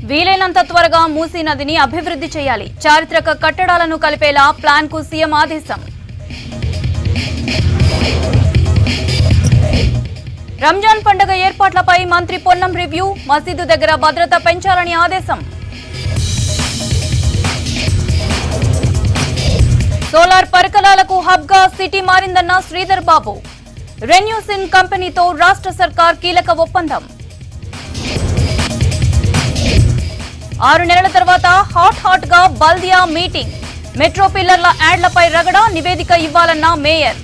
వీలైనంత త్వరగా మూసీ నదిని అభివృద్ధి చేయాలి. చారిత్రక కట్టడాలను కలిపేలా ప్లాన్ కు సీఎం ఆదేశం. రంజాన్ పండుగ ఏర్పాట్లపై మంత్రి పొన్నం రివ్యూ. మసీదు దగ్గర భద్రత పెంచాలని ఆదేశం. సోలార్ పరికరాలకు హబ్ గా సిటీ మారిందన్న శ్రీధర్ బాబు. రెన్యూసిన్ కంపెనీతో రాష్ట్ర సర్కార్ కీలక ఒప్పందం. 6 నెలల తర్వాత హాట్ గా బల్దియా మీటింగ్. మెట్రో పిల్లర్ల యాడ్లపై రగడ. నివేదిక ఇవ్వాలన్న మేయర్.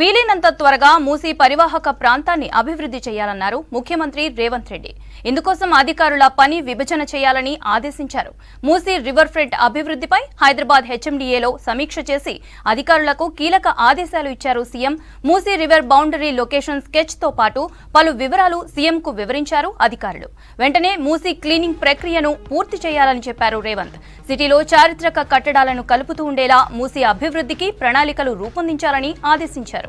వీలైనంత త్వరగా మూసీ పరివాహక ప్రాంతాన్ని అభివృద్ధి చేయాలన్నారు ముఖ్యమంత్రి రేవంత్ రెడ్డి. ఇందుకోసం అధికారుల పని విభజన చేయాలని ఆదేశించారు. మూసీ రివర్ ఫ్రంట్ అభివృద్ధిపై హైదరాబాద్ హెచ్ఎండిఏలో సమీక్ష చేసి అధికారులకు కీలక ఆదేశాలు ఇచ్చారు CM. Musi river boundary location sketch తో పాటు పలు వివరాలు సీఎంకు వివరించారు అధికారులు. వెంటనే మూసీ క్లీనింగ్ ప్రక్రియను పూర్తి చేయాలని చెప్పారు రేవంత్. సిటీలో చారిత్రక కట్టడాలను కలుపుతూ ఉండేలా మూసీ అభివృద్ధికి ప్రణాళికలు రూపొందించాలని ఆదేశించారు.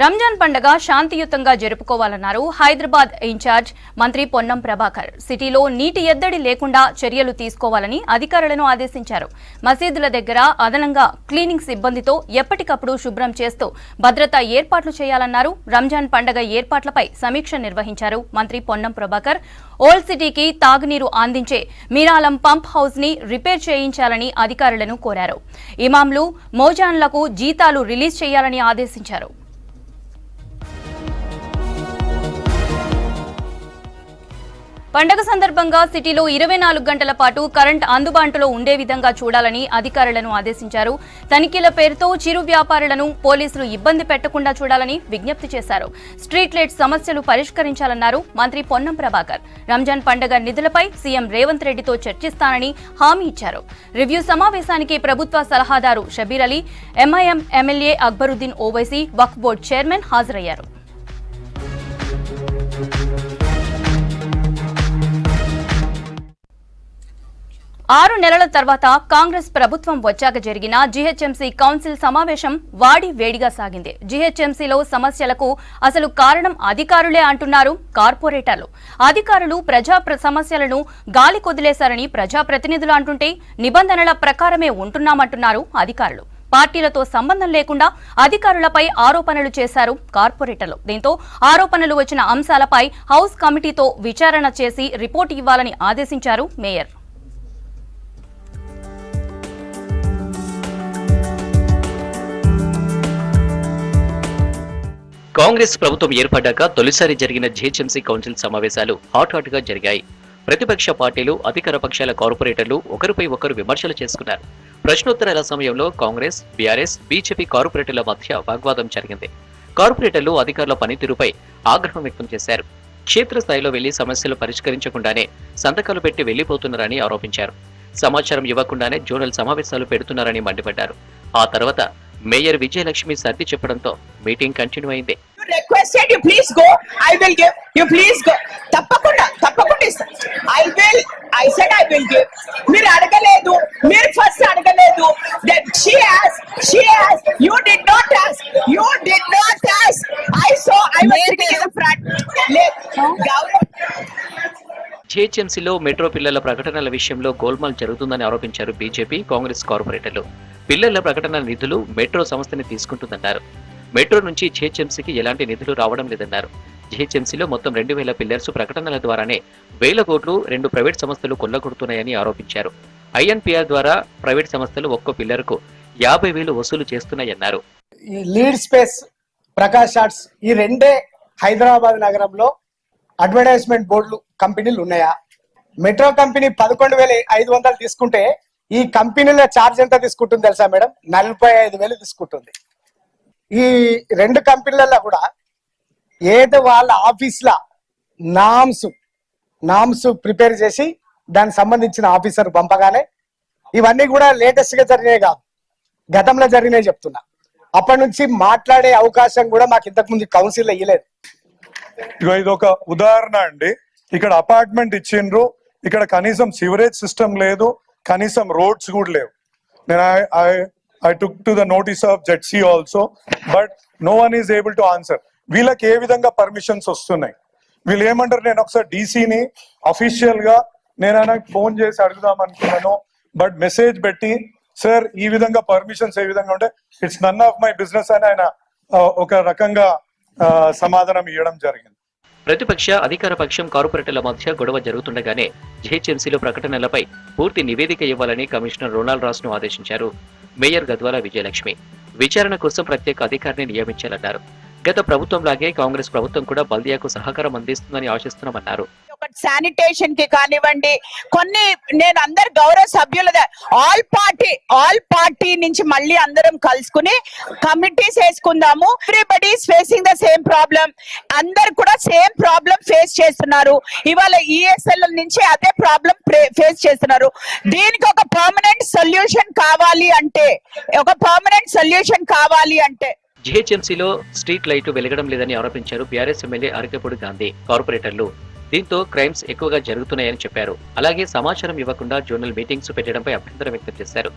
రంజాన్ పండుగ శాంతియుతంగా జరుపుకోవాలన్నారు హైదరాబాద్ ఇన్ఛార్జ్ మంత్రి పొన్నం ప్రభాకర్. సిటీలో నీటి ఎద్దడి లేకుండా చర్యలు తీసుకోవాలని అధికారులను ఆదేశించారు. మసీదుల దగ్గర అదనంగా క్లీనింగ్ సిబ్బందితో ఎప్పటికప్పుడు శుభ్రం చేస్తూ భద్రతా ఏర్పాట్లు చేయాలన్నారు. రంజాన్ పండుగ ఏర్పాట్లపై సమీక్ష నిర్వహించారు మంత్రి పొన్నం ప్రభాకర్. ఓల్డ్ సిటీకి తాగునీరు అందించే మీరాలం పంప్ హౌస్ ని రిపేర్ చేయించాలని అధికారులను కోరారు. ఇమాంలు, మోజాన్లకు జీతాలు రిలీజ్ చేయాలని ఆదేశించారు. పండగ సందర్భంగా సిటీలో 24 గంటల పాటు కరెంట్ అందుబాటులో ఉండే విధంగా చూడాలని అధికారులను ఆదేశించారు. తనిఖీల పేరుతో చిరు వ్యాపారులను పోలీసులు ఇబ్బంది పెట్టకుండా చూడాలని విజ్ఞప్తి చేశారు. స్ట్రీట్ లైట్ సమస్యలు పరిష్కరించాలన్నారు మంత్రి పొన్నం ప్రభాకర్. రంజాన్ పండగ నిధులపై సీఎం రేవంత్ రెడ్డితో చర్చిస్తానని హామీ ఇచ్చారు. రివ్యూ సమావేశానికి ప్రభుత్వ సలహాదారు షబీర్ అలీ, ఎంఐఎం ఎమ్మెల్యే అక్బరుద్దీన్ ఓవైసీ, వక్ఫ్ బోర్డు చైర్మన్ హాజరయ్యారు. ఆరు నెలల తర్వాత కాంగ్రెస్ ప్రభుత్వం వచ్చాక జరిగిన జీహెచ్ఎంసీ కౌన్సిల్ సమావేశం వాడి వేడిగా సాగింది. జీహెచ్ఎంసీలో సమస్యలకు అసలు కారణం అధికారులే అంటున్నారు కార్పొరేటర్లు. అధికారులు ప్రజా సమస్యలను గాలి కొదిలేశారని ప్రజాప్రతినిధులు అంటుంటే నిబంధనల ప్రకారమే ఉంటున్నామంటున్నారు అధికారులు. పార్టీలతో సంబంధం లేకుండా అధికారులపై ఆరోపణలు చేశారు కార్పొరేటర్లు. దీంతో ఆరోపణలు వచ్చిన అంశాలపై హౌస్ కమిటీతో విచారణ చేసి రిపోర్టు ఇవ్వాలని ఆదేశించారు మేయర్. కాంగ్రెస్ ప్రభుత్వం ఏర్పడ్డాక తొలిసారి జరిగిన జీహెచ్ఎంసీ కౌన్సిల్ సమావేశాలు హాట్ గా జరిగాయి. ప్రతిపక్ష పార్టీలు, అధికార పక్షాల కార్పొరేటర్లు ఒకరిపై ఒకరు విమర్శలు చేసుకున్నారు. ప్రశ్నోత్తరాల సమయంలో కాంగ్రెస్, బీఆర్ఎస్, బీజేపీ కార్పొరేటర్ల మధ్య వాగ్వాదం జరిగింది. కార్పొరేటర్లు అధికారుల పనితీరుపై ఆగ్రహం వ్యక్తం చేశారు. క్షేత్రస్థాయిలో వెళ్లి సమస్యలు పరిష్కరించకుండానే సంతకాలు పెట్టి వెళ్లిపోతున్నారని ఆరోపించారు. సమాచారం ఇవ్వకుండానే జోనల్ సమావేశాలు పెడుతున్నారని మండిపడ్డారు. ఆ తర్వాత మేయర్ విజయలక్ష్మి సర్ది చెప్పడంతో మీటింగ్ కంటిన్యూ అయింది. మీరు అడగలేదు, మీరు ఫస్ట్ అడగలేదు. జీహెచ్ఎంసీలో మెట్రో పిల్లల ప్రకటనల విషయంలో గోల్మాల్ జరుగుతుందని ఆరోపించారు బీజేపీ, కాంగ్రెస్ కార్పొరేటర్లు. పిల్లల ప్రకటనల నిధులు మెట్రో సంస్థని తీసుకుంటుందన్నారు. మెట్రో నుంచి జీహెచ్ఎంసీకి ఎలాంటి నిధులు రావడం లేదన్నారు. జీహెచ్ఎంసీలో మొత్తం 2000 పిల్లర్స్ ప్రకటనల ద్వారానే 1000 కోట్లు 2 ప్రైవేట్ సంస్థలు కొల్లగొడుతున్నాయని ఆరోపించారు. ఐఎన్పిఆర్ ద్వారా ప్రైవేట్ సంస్థలు ఒక్కో పిల్లర్కు 50,000 వసూలు చేస్తున్నాయన్నారు. ఈ లీడ్ స్పేస్, ప్రకాష్ ఆర్ట్స్, ఈ రెండే హైదరాబాద్ నగరంలో అడ్వర్టైజ్మెంట్ బోర్డులు కంపెనీలు ఉన్నాయా? మెట్రో కంపెనీ 11,500 తీసుకుంటే ఈ కంపెనీల ఛార్జ్ ఎంత తీసుకుంటుంది తెలుసా మేడం? 45,000 తీసుకుంటుంది. ఈ రెండు కంపెనీలలో కూడా ఏదో వాళ్ళ ఆఫీస్ల నామ్స్ ప్రిపేర్ చేసి దానికి సంబంధించిన ఆఫీసర్ పంపగానే ఇవన్నీ కూడా లేటెస్ట్ గా జరిగినాయి కాదు, గతంలో జరిగినాయి చెప్తున్నా. అప్పటి నుంచి మాట్లాడే అవకాశం కూడా మాకు ఇంతకు ముందు కౌన్సిల్ ఇయ్యలేదు. ఇది ఒక ఉదాహరణ అండి. ఇక్కడ అపార్ట్మెంట్ ఇచ్చిండ్రు, ఇక్కడ కనీసం సివరేజ్ సిస్టమ్ లేదు, కనీసం రోడ్స్ కూడా లేవు. నేను I took to the notice of ZC also, but no one is able to answer. వీళ్ళకి ఏ విధంగా పర్మిషన్స్ వస్తున్నాయి? వీళ్ళు ఏమంటారు? నేను ఒకసారి డీసీని అఫీషియల్ గా నేను ఆయనకు ఫోన్ చేసి అడుగుదాం అనుకున్నాను, బట్ మెసేజ్ పెట్టి సార్ ఈ విధంగా పర్మిషన్స్ ఏ విధంగా ఉంటే it's none of my business అని ఆయన ఒక రకంగా సమాధానం ఇవ్వడం జరిగింది. ప్రతిపక్ష అధికార పక్షం కార్పొరేటర్ల మధ్య గొడవ జరుగుతుండగానే జీహెచ్ఎంసీలో ప్రకటనలపై పూర్తి నివేదిక ఇవ్వాలని కమిషనర్ రొనాల్డ్ రాస్ ను ఆదేశించారు మేయర్ గద్వాల విజయలక్ష్మి. విచారణ కోసం ప్రత్యేక అధికారిని నియమించాలన్నారు. గత ప్రభుత్వంలాగే కాంగ్రెస్ ప్రభుత్వం కూడా బల్దియాకు సహకారం అందిస్తుందని ఆశిస్తున్నామన్నారు. శానిటేషన్ కి కానివ్వండి, కొన్ని నేను అందరు గౌరవ సభ్యుల ఆల్ పార్టీ నుంచి మళ్ళీ అందరం కలుసుకుని కమిటీస్ వేసుకుందాము. Everybody is facing the same problem. అందరు కూడా సేమ్ ప్రాబ్లం ఫేస్ చేస్తున్నారు. ఇవాళ ఈఎస్ఎల్ నుంచి అదే ప్రాబ్లం ఫేస్ చేస్తున్నారు. దీనికి ఒక పర్మనెంట్ సొల్యూషన్ కావాలి అంటే జీహెచ్ఎంసీలో స్ట్రీట్ లైట్ వెలగడం లేదని ఆరోపించారు బీఆర్ఎస్ ఎమ్మెల్యే అరకపూడి గాంధీ. కార్పొరేటర్లు దీంతో క్రైమ్స్ ఎక్కువగా జరుగుతున్నాయని చెప్పారు. అలాగే సమాచారం ఇవ్వకుండా జోనల్ మీటింగ్స్ పెట్టడంపై అభ్యంతరం వ్యక్తం చేశారు.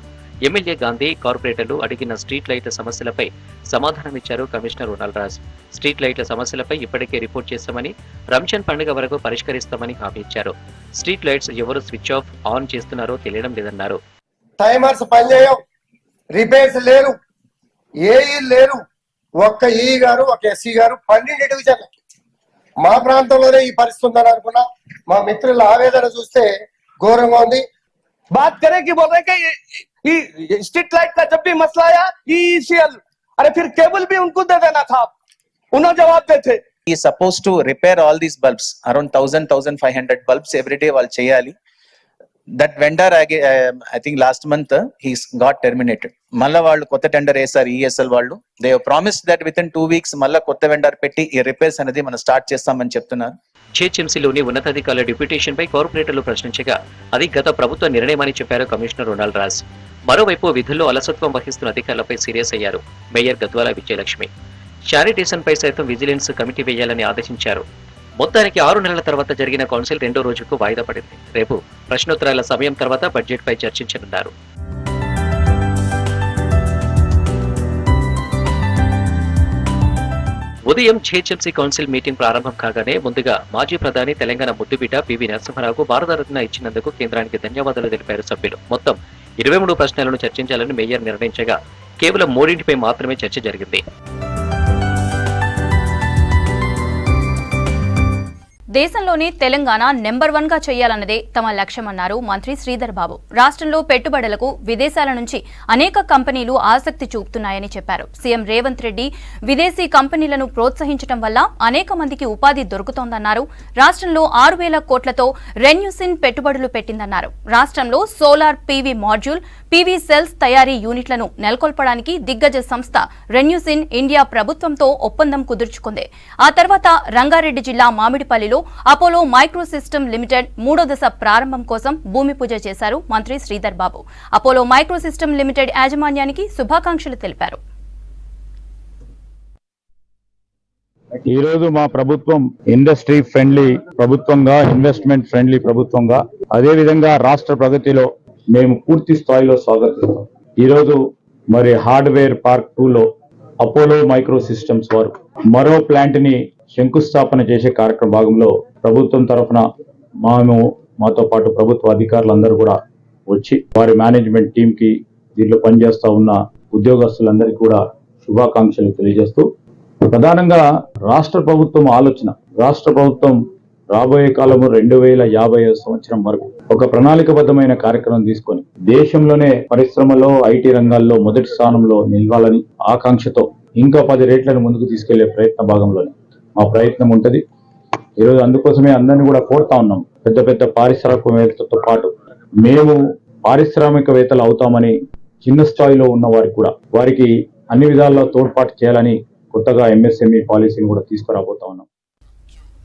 ఎమ్మెల్యే గాంధీ కార్పొరేటర్లు అడిగిన స్ట్రీట్ లైట్ల సమస్యలపై సమాధానమిచ్చారు కమిషనర్ రొనాల్డ్ రాస్. స్ట్రీట్ లైట్ల సమస్యలపై ఇప్పటికే రిపోర్ట్ చేస్తామని, రంజాన్ పండుగ వరకు పరిష్కరిస్తామని హామీ ఇచ్చారు. స్ట్రీట్ లైట్స్ ఎవరు స్విచ్ ఆఫ్ ఆన్ చేస్తున్నారో తెలియడం లేదన్నారు. టైమర్స్ పనిచేయవు, రిపేర్స్ లేరు, ఏఈ లేరు. ఒక్క ఈ గారు ఒక ఎస్సీ గారు 12 డివిజన్లకి. మా ప్రాంతంలోనే ఈ పరిస్థితి ఉందని అనుకున్నా. మా మిత్రుల ఆవేదన చూస్తే ఘోరంగా ఉంది. बात करें कि बोल रहे कि स्ट्रीट लाइट का जब भी मसला आया EECL, अरे फिर केबल भी उनको दे देना था, उन्होंने जवाब देते. He is supposed to repair all these bulbs, around 1,500 bulbs every day వాళ్ళు చేయాలి. That vendor I think last month he's got terminated. మళ్ళా వాళ్ళు కొత్త టెండర్ వేసారు ESL వాళ్ళు. They have promised that within 2 weeks మళ్ళా కొత్త వెండర్ పెట్టి ఈ రిపేర్స్ అనేది మనం స్టార్ట్ చేస్తామని చెప్తున్నారు. జీహెచ్ఎంసీలోని ఉన్నతాధికారుల డిప్యూటేషన్ పై కార్పొరేటర్లు ప్రశ్నించగా అది గత ప్రభుత్వ నిర్ణయమని చెప్పారు కమిషనర్ రొనాల్డ్ రాస్. మరోవైపు విధుల్లో అలసత్వం వహిస్తున్న అధికారులపై సీరియస్ అయ్యారు మేయర్ గద్వాల విజయలక్ష్మి. శానిటేషన్ పై సైతం విజిలెన్స్ కమిటీ వేయాలని ఆదేశించారు. మొత్తానికి 6 నెలల తర్వాత జరిగిన కౌన్సిల్ 2వ రోజుకు వాయిదా పడింది. రేపు ప్రశ్నోత్తరాల సమయం తర్వాత బడ్జెట్ పై చర్చించనున్నారు. ఉదయం జీహెచ్ఎంసీ కౌన్సిల్ మీటింగ్ ప్రారంభం కాగానే ముందుగా మాజీ ప్రధాని తెలంగాణ ముద్దుబిడ్డ పివి నరసింహారావుకు భారతరత్న ఇచ్చినందుకు కేంద్రానికి ధన్యవాదాలు తెలిపారు సభ్యులు. మొత్తం 23 ప్రశ్నలను చర్చించాలని మేయర్ నిర్ణయించగా కేవలం 3 మాత్రమే చర్చ జరిగింది. దేశంలోనే తెలంగాణ నెంబర్ 1 గా చేయాలన్నదే తమ లక్ష్యమన్నారు మంత్రి శ్రీధర్ బాబు. రాష్ట్రంలో పెట్టుబడులకు విదేశాల నుంచి అనేక కంపెనీలు ఆసక్తి చూపుతున్నాయని చెప్పారు. సీఎం రేవంత్ రెడ్డి విదేశీ కంపెనీలను ప్రోత్సహించడం వల్ల అనేక మందికి ఉపాధి దొరుకుతోందన్నారు. రాష్ట్రంలో 6,000 కోట్లతో రెన్యూసిన్ పెట్టుబడులు పెట్టిందన్నారు. రాష్ట్రంలో solar PV module, PV cells తయారీ యూనిట్లను నెలకొల్పడానికి దిగ్గజ సంస్థ రెన్యూసిన్ ఇండియా ప్రభుత్వంతో ఒప్పందం కుదుర్చుకుంది. ఆ తర్వాత రంగారెడ్డి జిల్లా మామిడిపల్లిలో అపోలో మైక్రో సిస్టమ్ లిమిటెడ్ 3వ దశ ప్రారంభం కోసం భూమి పూజ చేశారు మంత్రి Sridhar Babu. Apollo micro system limited యాజమాన్యానికి శుభాకాంక్షలు తెలిపారు. ఈ రోజు మా ప్రభుత్వం ఇండస్ట్రీ ఫ్రెండ్లీ ప్రభుత్వంగా, ఇన్వెస్ట్మెంట్ ఫ్రెండ్లీ ప్రభుత్వంగా, అదే విధంగా రాష్ట్ర ప్రగతిలో మేము పూర్తి స్థాయిలో స్వాగతిస్తాం. ఈ రోజు మరి హార్డ్వేర్ పార్క్ 2లో అపోలో మైక్రో సిస్టమ్స్ వారు మరో ప్లాంట్ ని శంకుస్థాపన చేసే కార్యక్రమ భాగంలో ప్రభుత్వం తరఫున మాతో పాటు ప్రభుత్వ అధికారులందరూ కూడా వచ్చి వారి మేనేజ్మెంట్ టీం కి దీంట్లో పనిచేస్తా ఉన్న ఉద్యోగస్తులందరికీ కూడా శుభాకాంక్షలు తెలియజేస్తూ, ప్రధానంగా రాష్ట్ర ప్రభుత్వం ఆలోచన, రాష్ట్ర ప్రభుత్వం రాబోయే కాలము 2050 సంవత్సరం వరకు ఒక ప్రణాళికబద్ధమైన కార్యక్రమం తీసుకొని దేశంలోనే పరిశ్రమలో ఐటీ రంగాల్లో మొదటి స్థానంలో నిలవాలని ఆకాంక్షతో ఇంకా 10 రేట్లను ముందుకు తీసుకెళ్లే ప్రయత్న భాగంలోనే మా ప్రయత్నం ఉంటది. ఈరోజు అందుకోసమే అందరినీ కూడా కోరుతా ఉన్నాం. పెద్ద పెద్ద పారిశ్రామికవేత్తలతో పాటు మేము పారిశ్రామికవేత్తలు అవుతామని చిన్న స్థాయిలో ఉన్న వారికి కూడా వారికి అన్ని విధాల్లో తోడ్పాటు చేయాలని కొత్తగా MSME పాలసీని కూడా తీసుకురాబోతా ఉన్నాం.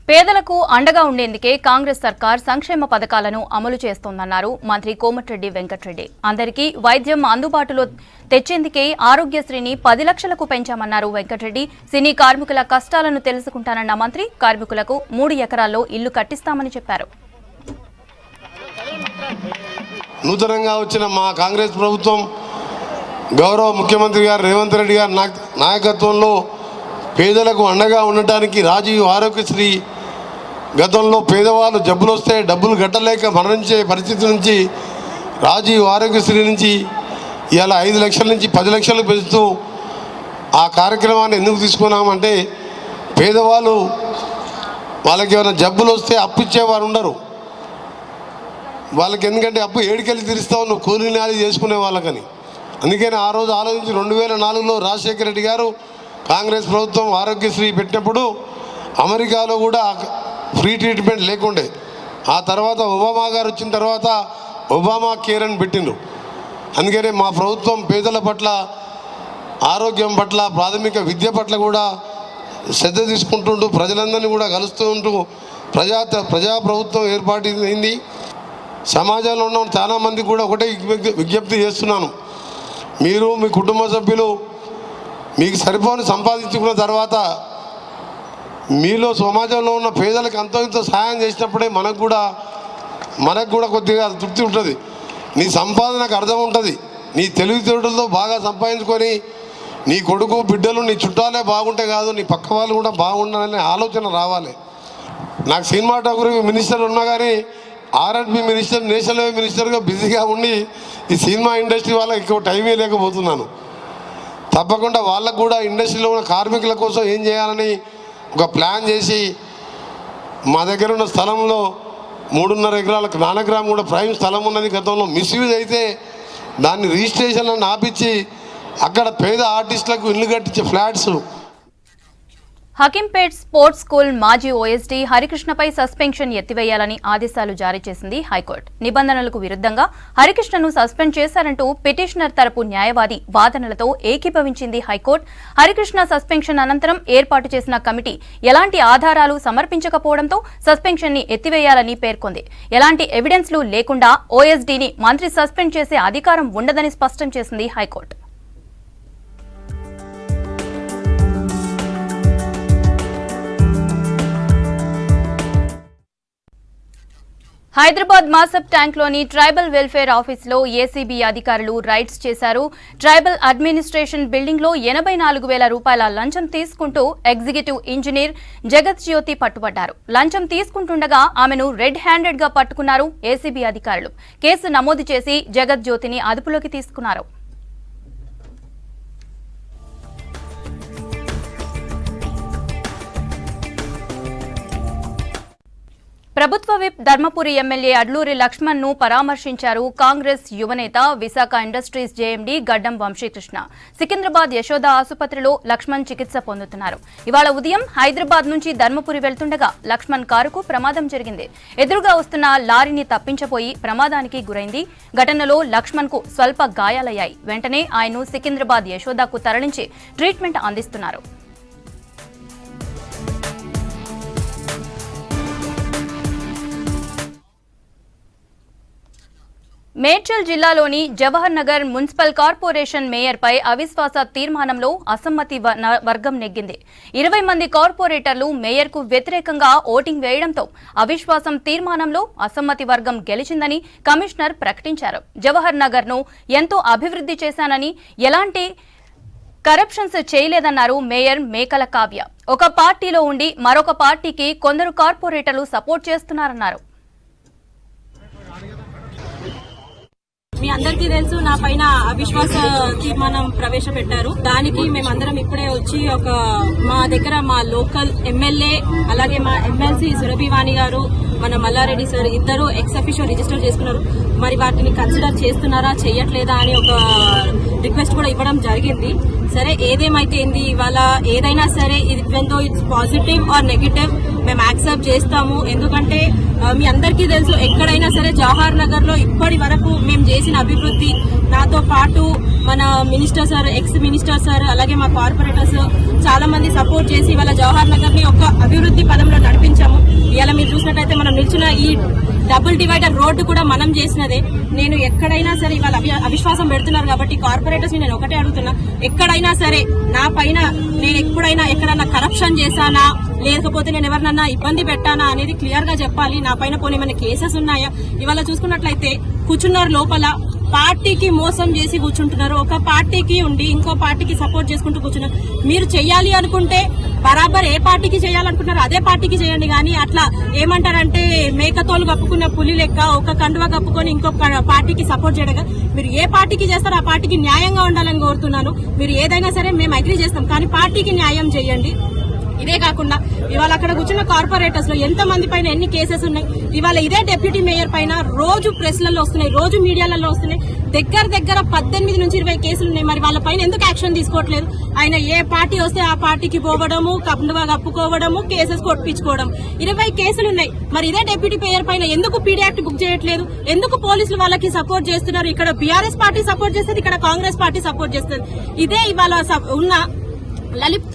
పేదలకు అండగా ఉండేందుకే కాంగ్రెస్ సర్కార్ సంక్షేమ పథకాలను అమలు చేస్తోందన్నారు మంత్రి కోమటిరెడ్డి వెంకటరెడ్డి. అందరికీ వైద్యం అందుబాటులో తెచ్చేందుకే ఆరోగ్యశ్రీని 10 లక్షలకు పెంచామన్నారు వెంకటరెడ్డి. సినీ కార్మికుల కష్టాలను తెలుసుకుంటానన్న మంత్రి కార్మికులకు 3 ఎకరాల్లో ఇల్లు కట్టిస్తామని చెప్పారు. నూతనంగా వచ్చిన మా కాంగ్రెస్ ప్రభుత్వం గౌరవ ముఖ్యమంత్రి గారు రేవంత్ రెడ్డి గారి నాయకత్వంలో పేదలకు అండగా ఉండటానికి రాజీవ్ ఆరోగ్యశ్రీ, గతంలో పేదవాళ్ళు జబ్బులు వస్తే డబ్బులు కట్టలేక మరణించే పరిస్థితి నుంచి రాజీవ్ ఆరోగ్యశ్రీ నుంచి ఇవాళ 5 లక్షల నుంచి 10 లక్షలు పెంచుతూ ఆ కార్యక్రమాన్ని ఎందుకు తీసుకున్నామంటే పేదవాళ్ళు వాళ్ళకి ఏమైనా జబ్బులు వస్తే అప్పు ఇచ్చేవారు ఉండరు వాళ్ళకి, ఎందుకంటే అప్పు ఏడికెళ్ళి తీరుస్తావు నువ్వు కూలీ నాలి చేసుకునే వాళ్ళకని. అందుకని ఆ రోజు ఆలోచించి 2004లో రాజశేఖర రెడ్డి గారు కాంగ్రెస్ ప్రభుత్వం ఆరోగ్యశ్రీ పెట్టినప్పుడు అమెరికాలో కూడా ఫ్రీ ట్రీట్మెంట్ లేకుండే. ఆ తర్వాత ఒబామా గారు వచ్చిన తర్వాత ఒబామా కేర్ అని పెట్టిండ్రు. అందుకనే మా ప్రభుత్వం పేదల పట్ల, ఆరోగ్యం పట్ల, ప్రాథమిక విద్య పట్ల కూడా శ్రద్ధ తీసుకుంటుంటూ ప్రజలందరినీ కూడా కలుస్తూ ఉంటూ ప్రజా ప్రభుత్వం ఏర్పాటైంది. సమాజంలో ఉన్న చాలామంది కూడా ఒకటే విజ్ఞప్తి చేస్తున్నాను, మీరు మీ కుటుంబ సభ్యులు మీకు సరిపోని సంపాదించుకున్న తర్వాత మీలో సమాజంలో ఉన్న పేదలకు అంతో ఇంతో సహాయం చేసినప్పుడే మనకు కూడా కొద్దిగా తృప్తి ఉంటుంది. నీ సంపాదనకు అర్థం ఉంటుంది. నీ తెలివితేటలతో బాగా సంపాదించుకొని నీ కొడుకు బిడ్డలు నీ చుట్టాలే బాగుంటే కాదు, నీ పక్క వాళ్ళు కూడా బాగుండాలనే ఆలోచన రావాలి. నాకు సినిమాటోగ్రఫీ మినిస్టర్ ఉన్నా కానీ R&B మినిస్టర్, నేషనల్ హైవే మినిస్టర్గా బిజీగా ఉండి ఈ సినిమా ఇండస్ట్రీ వాళ్ళకి ఎక్కువ టైమే లేకపోతున్నాను. తప్పకుండా వాళ్ళకు కూడా ఇండస్ట్రీలో ఉన్న కార్మికుల కోసం ఏం చేయాలని ఒక ప్లాన్ చేసి మా దగ్గర ఉన్న స్థలంలో 3.5 ఎకరాల నానగ్రామ్ కూడా ప్రైమ్ స్థలం ఉన్నది. గతంలో మిస్యూజ్ అయితే దాన్ని రిజిస్ట్రేషన్ ఆపించి అక్కడ పేద ఆర్టిస్టులకు ఇల్లు కట్టించే ఫ్లాట్స్. హకీంపేట్ స్పోర్ట్స్ స్కూల్ మాజీ ఓఎస్డీ హరికృష్ణపై సస్పెన్షన్ ఎత్తివేయాలని ఆదేశాలు జారీ చేసింది హైకోర్టు. నిబంధనలకు విరుద్ధంగా హరికృష్ణను సస్పెండ్ చేశారంటూ పిటిషనర్ తరపు న్యాయవాది వాదనలతో ఏకీభవించింది హైకోర్టు. హరికృష్ణ సస్పెన్షన్ అనంతరం ఏర్పాటు చేసిన కమిటీ ఎలాంటి ఆధారాలు సమర్పించకపోవడంతో సస్పెన్షన్ ని ఎత్తివేయాలని పేర్కొంది. ఎలాంటి ఎవిడెన్స్లు లేకుండా ఓఎస్డీని మంత్రి సస్పెండ్ చేసే అధికారం ఉండదని స్పష్టం చేసింది హైకోర్టు. హైదరాబాద్ మాసబ్ ట్యాంక్లోని ట్రైబల్ వెల్ఫేర్ ఆఫీసులో ఏసీబీ అధికారులు రైడ్స్ చేశారు. ట్రైబల్ అడ్మినిస్ట్రేషన్ బిల్డింగ్లో 84,000 రూపాయల లంచం తీసుకుంటూ ఎగ్జిక్యూటివ్ ఇంజనీర్ జగత్ జ్యోతి పట్టుబడ్డారు. లంచం తీసుకుంటుండగా ఆమెను రెడ్ హ్యాండెడ్ గా పట్టుకున్నారు ఏసీబీ అధికారులు. కేసు నమోదు చేసి జగత్ జ్యోతిని అదుపులోకి తీసుకున్నారు. ప్రభుత్వ విప్ ధర్మపురి ఎమ్మెల్యే అడ్లూరి లక్ష్మణ్ ను పరామర్శించారు కాంగ్రెస్ యువనేత విశాఖ ఇండస్ట్రీస్ జేఎండీ గడ్డం వంశీకృష్ణ. సికింద్రాబాద్ యశోద ఆసుపత్రిలో లక్ష్మణ్ చికిత్స పొందుతున్నారు. ఇవాళ ఉదయం హైదరాబాద్ నుంచి ధర్మపురి వెళ్తుండగా లక్ష్మణ్ కారుకు ప్రమాదం జరిగింది. ఎదురుగా వస్తున్న లారీని తప్పించబోయి ప్రమాదానికి గురైంది. ఘటనలో లక్ష్మణ్ కు స్వల్ప గాయాలయ్యాయి. వెంటనే ఆయన్ను సికింద్రాబాద్ యశోదకు తరలించి ట్రీట్మెంట్ అందిస్తున్నారు. మేడ్చల్ జిల్లాలోని జవహర్ నగర్ మున్సిపల్ కార్పొరేషన్ మేయర్పై అవిశ్వాస తీర్మానంలో అసమ్మతి వర్గం నెగ్గింది. 20 మంది కార్పొరేటర్లు మేయర్కు వ్యతిరేకంగా ఓటింగ్ వేయడంతో అవిశ్వాసం తీర్మానంలో అసమ్మతి వర్గం గెలిచిందని కమిషనర్ ప్రకటించారు. జవహర్ నగర్ను ఎంతో అభివృద్ధి చేశానని, ఎలాంటి కరప్షన్స్ చేయలేదన్నారు మేయర్ మేకల కావ్య. ఒక పార్టీలో ఉండి మరొక పార్టీకి కొందరు కార్పొరేటర్లు సపోర్ట్ చేస్తున్నారన్నారు. మీ అందరికీ తెలుసు, నా పైన అవిశ్వాస తీర్మానం ప్రవేశపెట్టారు. దానికి మేమందరం ఇప్పుడే వచ్చి మా దగ్గర మా లోకల్ ఎమ్మెల్యే అలాగే మా ఎమ్మెల్సీ సురభివాణి గారు, మన మల్లారెడ్డి సార్ ఇద్దరు ఎక్స్ అఫిషియో రిజిస్టర్ చేసుకున్నారు. మరి వాటిని కన్సిడర్ చేస్తున్నారా చేయట్లేదా అని ఒక రిక్వెస్ట్ కూడా ఇవ్వడం జరిగింది. సరే, ఏదేమైతే ఏంది, ఇవాళ ఏదైనా సరే even though it's positive or negative మేము యాక్సెప్ట్ చేస్తాము. ఎందుకంటే మీ అందరికీ తెలుసు, ఎక్కడైనా సరే జవహర్ నగర్ లో ఇప్పటి వరకు మేము చేసిన అభివృద్ధి, నాతో పాటు మన minister sir, ex minister sir, అలాగే మా కార్పొరేటర్స్ చాలా మంది సపోర్ట్ చేసి ఇవాళ జవహర్ నగర్ ని ఒక అభివృద్ధి పదంలో నడిపించాము. ఇవాళ మీరు చూసినట్టయితే మనం నిల్చున్న ఈ డబుల్ డివైడర్ రోడ్డు కూడా మనం చేసినదే. నేను ఎక్కడైనా సరే ఇవాళ అవిశ్వాసం పెడుతున్నారు కాబట్టి కార్పొరేటర్స్ నేను ఒకటే అడుగుతున్నా, ఎక్కడైనా సరే నా పైన నేను ఎక్కడన్నా కరప్షన్ చేశానా, లేకపోతే నేను ఎవరినన్నా ఇబ్బంది పెట్టానా అనేది క్లియర్ గా చెప్పాలి. నా పైన పోనీ ఏమైనా కేసెస్ ఉన్నాయా? ఇవాళ చూసుకున్నట్లయితే కూర్చున్నారు లోపల. పార్టీకి మోసం చేసి కూర్చుంటున్నారు. ఒక పార్టీకి ఉండి ఇంకో పార్టీకి సపోర్ట్ చేసుకుంటూ కూర్చున్నారు. మీరు చెయ్యాలి అనుకుంటే బరాబర్ ఏ పార్టీకి చేయాలనుకుంటున్నారు అదే పార్టీకి చేయండి. కానీ అట్లా ఏమంటారంటే మేకతోలు కప్పుకున్న పులి లెక్క ఒక కండువా కప్పుకొని ఇంకొక పార్టీకి సపోర్ట్ చేయడం. మీరు ఏ పార్టీకి చేస్తారో ఆ పార్టీకి న్యాయంగా ఉండాలని కోరుతున్నాను. మీరు ఏదైనా సరే మేము అగ్రీ చేస్తాం, కానీ పార్టీకి న్యాయం చేయండి. ఇదే కాకుండా ఇవాళ అక్కడ కూర్చున్న కార్పొరేటర్స్ లో ఎంత మంది పైన ఎన్ని కేసెస్ ఉన్నాయి. ఇవాళ ఇదే డిప్యూటీ మేయర్ పైన రోజు ప్రెస్లలో వస్తున్నాయి, రోజు మీడియాలలో వస్తున్నాయి. దగ్గర 18 నుంచి 20 కేసులు ఉన్నాయి. మరి వాళ్ళ పైన ఎందుకు యాక్షన్ తీసుకోవట్లేదు? ఆయన ఏ పార్టీ వస్తే ఆ పార్టీకి పోవడము, కండువా కప్పుకోవడము, కేసెస్ కొట్టించుకోవడం. 20 కేసులు ఉన్నాయి. మరి ఇదే డిప్యూటీ మేయర్ పైన ఎందుకు పీడీ యాక్ట్ బుక్ చేయట్లేదు? ఎందుకు పోలీసులు వాళ్ళకి సపోర్ట్ చేస్తున్నారు? ఇక్కడ బీఆర్ఎస్ పార్టీ సపోర్ట్ చేస్తుంది, ఇక్కడ కాంగ్రెస్ పార్టీ సపోర్ట్ చేస్తుంది. ఇదే ఇవాళ ఉన్న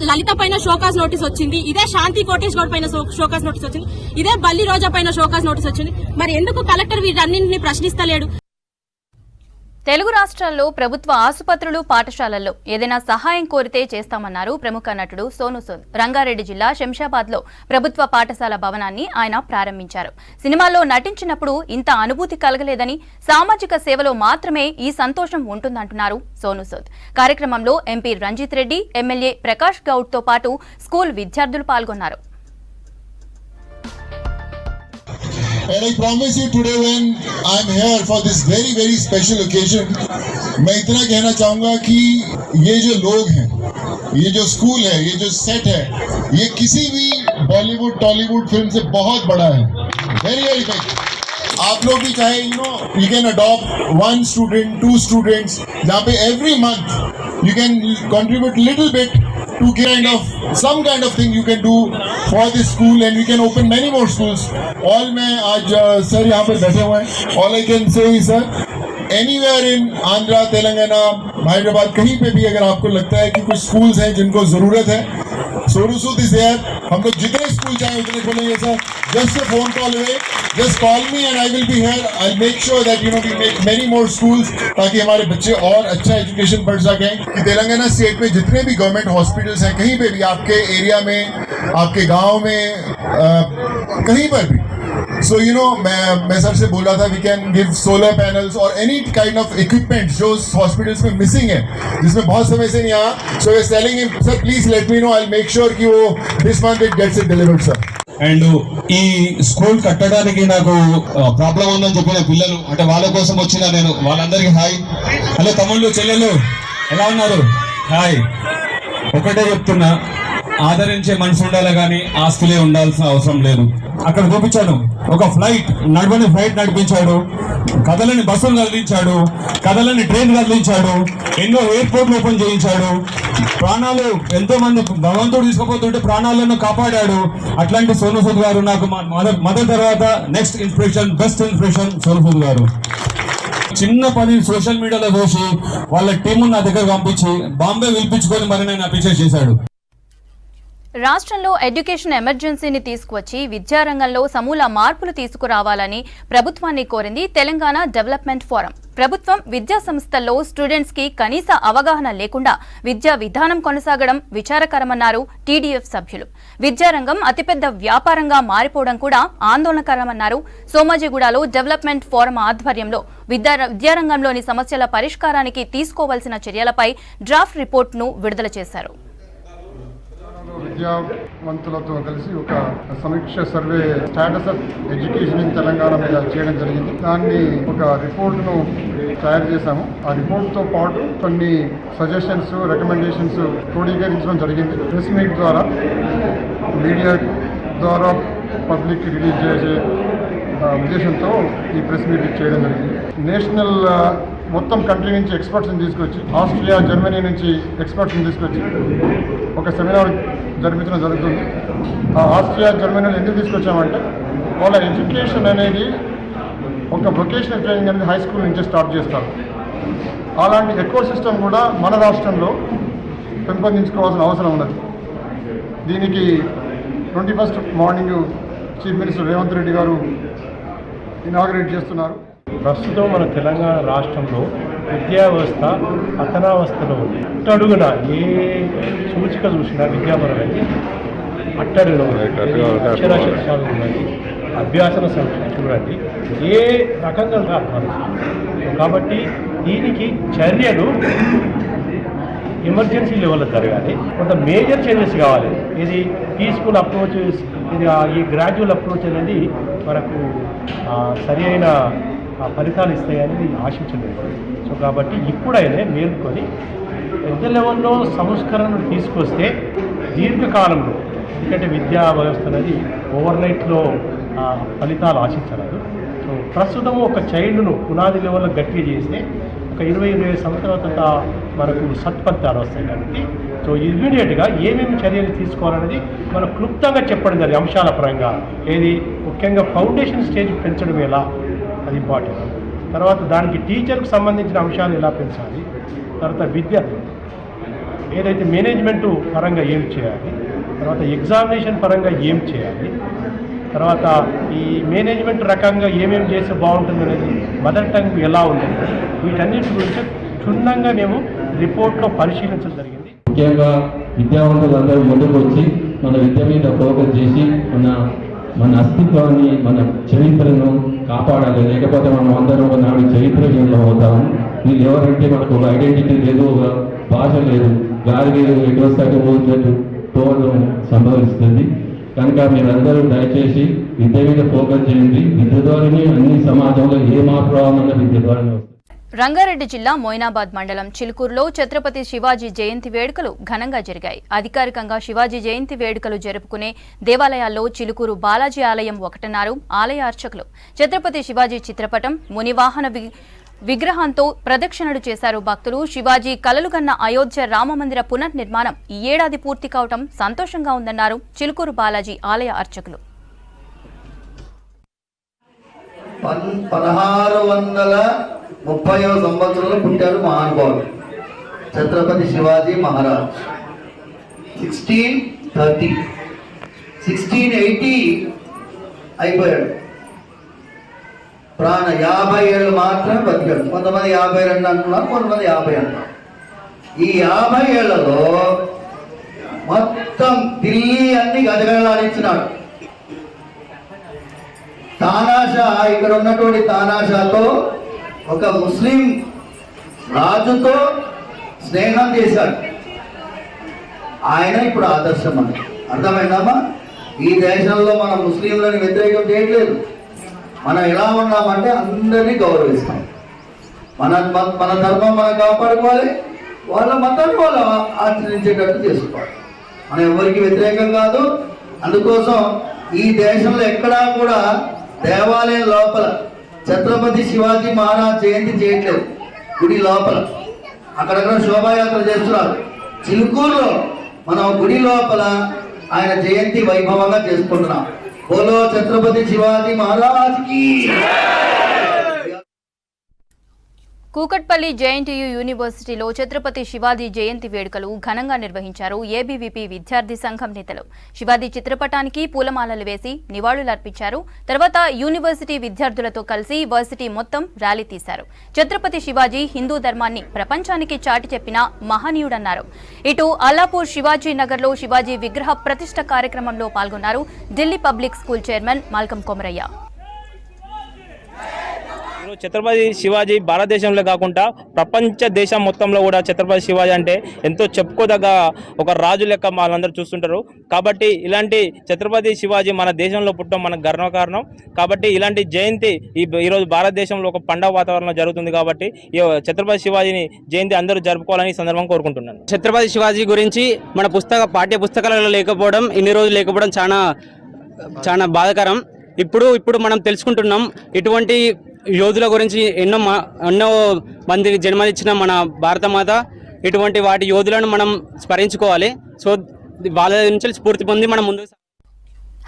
లలిత పైన షోకాస్ నోటీస్ వచ్చింది, ఇదే శాంతి కోటేష్ గౌడ్ పైన షోకాస్ నోటీస్ వచ్చింది, ఇదే బల్లి రోజా పైన షోకాస్ నోటీస్ వచ్చింది. మరి ఎందుకు కలెక్టర్ వీటన్నింటినీ ప్రశ్నిస్తలేడు? తెలుగు రాష్ట్రాల్లో ప్రభుత్వ ఆసుపత్రులు, పాఠశాలల్లో ఏదైనా సహాయం కోరితే చేస్తామన్నారు ప్రముఖ నటుడు సోనూ సూద్. రంగారెడ్డి జిల్లా శంషాబాద్లో ప్రభుత్వ పాఠశాల భవనాన్ని ఆయన ప్రారంభించారు. సినిమాల్లో నటించినప్పుడు ఇంత అనుభూతి కలగలేదని, సామాజిక సేవలో మాత్రమే ఈ సంతోషం ఉంటుందంటున్నారు సోనూ సూద్. కార్యక్రమంలో ఎంపీ రంజిత్ రెడ్డి, ఎమ్మెల్యే ప్రకాష్ గౌడ్తో పాటు స్కూల్ విద్యార్థులు పాల్గొన్నారు. And I promise you today when I'm here for this very very special occasion, मैं इतना कहना चाहूँगा कि ये जो लोग हैं, ये जो स्कूल है, ये जो सेट है, ये किसी भी बॉलीवुड टॉलीवुड फिल्म से बहुत बड़ा है. Very very big. आप लोग भी चाहे you can adopt 1 student, 2 students, जहाँ पे every month you can contribute little bit to some kind of thing you can do for this school, and we can open many more schools. All मैं आज sir यहाँ पर बैठे हुए हैं. All I can say is sir, anywhere in Andhra, Telangana, Hyderabad, कहीं पे भी अगर आपको लगता है कि कुछ schools हैं जिनको जरूरत है, सोनू सूद इज देयर. हम लोग जितने स्कूल चाहे उतने खोलेंगे sir. Just a phone call away. Just call me and I will be here. I'll make sure that we make many more schools ताकि हमारे बच्चे और अच्छा एजुकेशन पढ़ सकें. कि तेलंगाना स्टेट में जितने भी गवर्नमेंट हॉस्पिटल्स हैं, कहीं पे भी आपके एरिया में, आपके गांव में, कहीं पर भी. So मैं सर से बोल रहा था we can give solar panels or any kind of equipment जो हॉस्पिटल्स में मिसिंग है, जिसमें बहुत समय से नहीं आया. So we're telling him sir please let me know. I'll make sure कि वो this month it gets it delivered sir. And ఈ స్కూల్ కట్టడానికి నాకు ప్రాబ్లం ఉందని చెప్పిన పిల్లలు, అంటే వాళ్ళ కోసం వచ్చిన నేను వాళ్ళందరికీ హాయ్. హలో తమ్ముళ్ళు, చెల్లెలు, ఎలా ఉన్నారు? హాయ్. ఒకటే చెప్తున్నా, ఆదరించే మనిషి ఉండాలి కానీ ఆస్తులే ఉండాల్సిన అవసరం లేదు. అక్కడ చూపించాడు, ఒక నడవని ఫ్లైట్ నడిపించాడు, కథలని బస్సులు కదిలించాడు, కథలని ట్రైన్ కదిలించాడు, ఎన్నో ఎయిర్పోర్ట్లు ఓపెన్ చేయించాడు, ప్రాణాలు ఎంతో మంది భగవంతుడు తీసుకుపోతుంటే ప్రాణాలను కాపాడాడు. అట్లాంటి సోనూ సూద్ గారు నాకు మదర్ తర్వాత next inspiration, best inspiration Sonu Sood గారు. చిన్న పని సోషల్ మీడియాలో చూసి వాళ్ళ టీమును నా దగ్గర పంపించి బాంబే పిలిపించుకొని మరి నేను అప్రిషియేట్ చేశాడు. రాష్ట్రంలో ఎడ్యుకేషన్ ఎమర్జెన్సీని తీసుకువచ్చి విద్యారంగంలో సమూల మార్పులు తీసుకురావాలని ప్రభుత్వాన్ని కోరింది తెలంగాణ డెవలప్మెంట్ ఫోరం. ప్రభుత్వం విద్యా సంస్థల్లో స్టూడెంట్స్ కి కనీస అవగాహన లేకుండా విద్యా విధానం కొనసాగడం విచారకరమన్నారు టీడీఎఫ్ సభ్యులు. విద్యారంగం అతిపెద్ద వ్యాపారంగా మారిపోవడం కూడా ఆందోళనకరమన్నారు. సోమాజిగూడలో డెవలప్మెంట్ ఫోరం ఆధ్వర్యంలో విద్యారంగంలోని సమస్యల పరిష్కారానికి తీసుకోవాల్సిన చర్యలపై డ్రాఫ్ట్ రిపోర్ట్ను విడుదల చేశారు. విద్యావంతులతో కలిసి ఒక సమీక్ష survey status of education in Telangana మీద చేయడం జరిగింది. దాన్ని ఒక రిపోర్ట్ను తయారు చేశాము. ఆ రిపోర్ట్తో పాటు కొన్ని సజెషన్స్, రికమెండేషన్స్ క్రోడీకరించడం జరిగింది. ప్రెస్ మీట్ ద్వారా, మీడియా ద్వారా పబ్లిక్ రిలీజ్ చేసే ఉద్దేశంతో ఈ ప్రెస్ మీట్ చేయడం జరిగింది. నేషనల్ మొత్తం కంట్రీ నుంచి ఎక్స్పర్ట్స్ని తీసుకొచ్చి, ఆస్ట్రేలియా, జర్మనీ నుంచి ఎక్స్పర్ట్స్ని తీసుకొచ్చి ఒక సెమినార్ జరిపించడం జరుగుతుంది. ఆ ఆస్ట్రేలియా, జర్మనీలో ఎందుకు తీసుకొచ్చామంటే వాళ్ళ ఎడ్యుకేషన్ అనేది ఒక వొకేషనల్ ట్రైనింగ్ అనేది హై స్కూల్ నుంచే స్టార్ట్ చేస్తారు. అలాంటి ఎకో సిస్టమ్ కూడా మన రాష్ట్రంలో పెంపొందించుకోవాల్సిన అవసరం ఉన్నది. దీనికి 21st morning chief minister Revanth Reddy గారు ఇనాగరేట్ చేస్తున్నారు. ప్రస్తుతం మన తెలంగాణ రాష్ట్రంలో విద్యా వ్యవస్థ పతనావస్థలో ఉంది. అట్టడుగున ఏ సూచిక చూసినా విద్యాపరమైంది అట్టడుగున అక్షరాస్యత ఉన్నది, అభ్యాసన సంఖ్య చూడండి, ఏ రకంగా కాదు. కాబట్టి దీనికి చర్యలు ఎమర్జెన్సీ లెవెల్లో జరగాలి, కొంత మేజర్ చేంజెస్ కావాలి. ఇది పీస్ఫుల్ అప్రోచ్, ఇది ఈ గ్రాడ్యువల్ అప్రోచ్ అనేది మనకు సరి అయిన ఫలితాలు ఇస్తాయి అనేది ఆశించలేదు. సో కాబట్టి ఇప్పుడైనా మేల్కొని పెద్ద లెవెల్లో సంస్కరణలు తీసుకొస్తే దీర్ఘకాలంలో, ఎందుకంటే విద్యా వ్యవస్థ అనేది ఓవర్నైట్లో ఫలితాలు ఆశించలేదు. సో ప్రస్తుతం ఒక చైల్డ్ను పునాది లెవెల్లో గట్టిగా చేస్తే ఒక 20-25 సంవత్సరాల తర్వాత మనకు సత్ఫలితాలు వస్తాయి. కాబట్టి సో ఇమ్మీడియట్గా ఏమేమి చర్యలు తీసుకోవాలనేది మనం క్లుప్తంగా చెప్పడం జరిగింది అంశాల పరంగా. ఏది ముఖ్యంగా ఫౌండేషన్ స్టేజ్ పెంచడం ఎలా, అది ఇంపార్టెంట్. తర్వాత దానికి టీచర్కి సంబంధించిన అంశాలు ఎలా పెంచాలి, తర్వాత విద్య ఏదైతే మేనేజ్మెంటు పరంగా ఏం చేయాలి, తర్వాత ఎగ్జామినేషన్ పరంగా ఏం చేయాలి, తర్వాత ఈ మేనేజ్మెంట్ రకంగా ఏమేమి చేస్తే బాగుంటుంది అనేది, మదర్ టంగ్ ఎలా ఉంటుంది, వీటన్నిటి గురించి క్షుణ్ణంగా మేము రిపోర్ట్లో పరిశీలించడం జరిగింది. ముఖ్యంగా విద్యావంతులందరూ ముందుకు వచ్చి మన విద్య మీద ఫోకస్ చేసి మన అస్తిత్వాన్ని, మన చరిత్రను కాపాడాలి. లేకపోతే మనం అందరం నాడు చరిత్రహీనంలో అవుతాము. వీళ్ళు ఎవరంటే మనకు ఒక ఐడెంటిటీ లేదు, ఒక భాష లేదు, గాలికి ఎటు వస్తాకి పోవడం సంభవిస్తుంది. కనుక మీరందరూ దయచేసి విద్య మీద ఫోకస్ చేయండి. విద్య ద్వారానే అన్ని సమాజంలో ఏ మార్పు రావాలన్న విద్య ద్వారానే వస్తుంది. రంగారెడ్డి జిల్లా మొయినాబాద్ మండలం చిలుకూరులో ఛత్రపతి శివాజీ జయంతి వేడుకలు ఘనంగా జరిగాయి. అధికారికంగా శివాజీ జయంతి వేడుకలు జరుపుకునే దేవాలయాల్లో చిలుకూరు బాలాజీ ఆలయం ఒకటన్నారు ఆలయ అర్చకులు. ఛత్రపతి శివాజీ చిత్రపటం, మునివాహన విగ్రహంతో ప్రదక్షిణలు చేశారు భక్తులు. శివాజీ కలలుగన్న అయోధ్య రామమందిర పునర్నిర్మాణం ఈ ఏడాది పూర్తి కావటం సంతోషంగా ఉందన్నారు చిలుకూరు బాలాజీ ఆలయ అర్చకులు. 1630వ సంవత్సరంలో పుట్టారు మహానుభావుడు ఛత్రపతి శివాజీ మహారాజ్. 1630, 1680 అయిపోయాడు. ప్రాణ 50 ఏళ్ళు మాత్రమే బతికాడు. కొంతమంది 52 అంటున్నారు, కొంతమంది 50 అంటున్నారు. ఈ 50 ఏళ్లలో మొత్తం ఢిల్లీ అన్ని గజగజలాడించినాడు. తానాషా, ఇక్కడ ఉన్నటువంటి తానాషాతో ఒక ముస్లిం రాజుతో స్నేహం చేశాడు. ఆయన ఇప్పుడు ఆదర్శం అని అర్థమైందమ్మా. ఈ దేశంలో మన ముస్లింలను వ్యతిరేకం చేయట్లేదు. మనం ఎలా ఉన్నామంటే అందరినీ గౌరవిస్తాం. మన ధర్మం మనం కాపాడుకోవాలి, వాళ్ళ మతాన్ని వాళ్ళు ఆచరించేటట్టు చేసుకోవాలి. మనం ఎవరికి వ్యతిరేకం కాదు. అందుకోసం ఈ దేశంలో ఎక్కడా కూడా దేవాలయం లోపల ఛత్రపతి శివాజీ మహారాజ్ జయంతి చేయట్లేదు. గుడి లోపల అక్కడక్కడ శోభాయాత్ర చేస్తున్నారు. చిలుకూరులో మనం గుడి లోపల ఆయన జయంతి వైభవంగా చేసుకుంటున్నాం. బోలో ఛత్రపతి శివాజీ మహారాజ్ కి. కూకట్పల్లి జేఎన్టీయూ యూనివర్సిటీలో ఛత్రపతి శివాజీ జయంతి వేడుకలు ఘనంగా నిర్వహించారు ఏబీవీపీ విద్యార్థి సంఘం నేతలు. శివాజీ చిత్రపటానికి పూలమాలలు వేసి నివాళులర్పించారు. తర్వాత యూనివర్సిటీ విద్యార్థులతో కలిసి వర్సిటీ మొత్తం ర్యాలీ తీశారు. ఛత్రపతి శివాజీ హిందూ ధర్మాన్ని ప్రపంచానికి చాటి చెప్పిన మహనీయుడన్నారు. ఇటు అల్లాపూర్ శివాజీ నగర్లో శివాజీ విగ్రహ ప్రతిష్ఠ కార్యక్రమంలో పాల్గొన్నారు Delhi Public School chairman Malkam Komaraiah. Chhatrapati Shivaji భారతదేశంలో కాకుండా ప్రపంచ దేశం మొత్తంలో కూడా ఛత్రపతి శివాజీ అంటే ఎంతో చెప్పుకోదగ్గ ఒక రాజు లెక్క వాళ్ళందరూ చూస్తుంటారు. కాబట్టి ఇలాంటి ఛత్రపతి శివాజీ మన దేశంలో పుట్టడం మనకు గర్వకారణం. కాబట్టి ఇలాంటి జయంతి ఈరోజు భారతదేశంలో ఒక పండగ వాతావరణంలో జరుగుతుంది. కాబట్టి ఈ ఛత్రపతి శివాజీని జయంతి అందరూ జరుపుకోవాలని ఈ సందర్భంగా కోరుకుంటున్నాను. ఛత్రపతి శివాజీ గురించి మన పాఠ్య పుస్తకాలలో లేకపోవడం, ఇన్ని రోజులు లేకపోవడం చాలా బాధాకరం. ఇప్పుడు మనం తెలుసుకుంటున్నాం. ఇటువంటి యోధుల గురించి ఎన్నో మంది జన్మనిచ్చిన మన భారతమాత, ఇటువంటి వాటి యోధులను మనం స్మరించుకోవాలి. సో వాళ్ళ నుంచి స్ఫూర్తి పొంది మనం ముందు.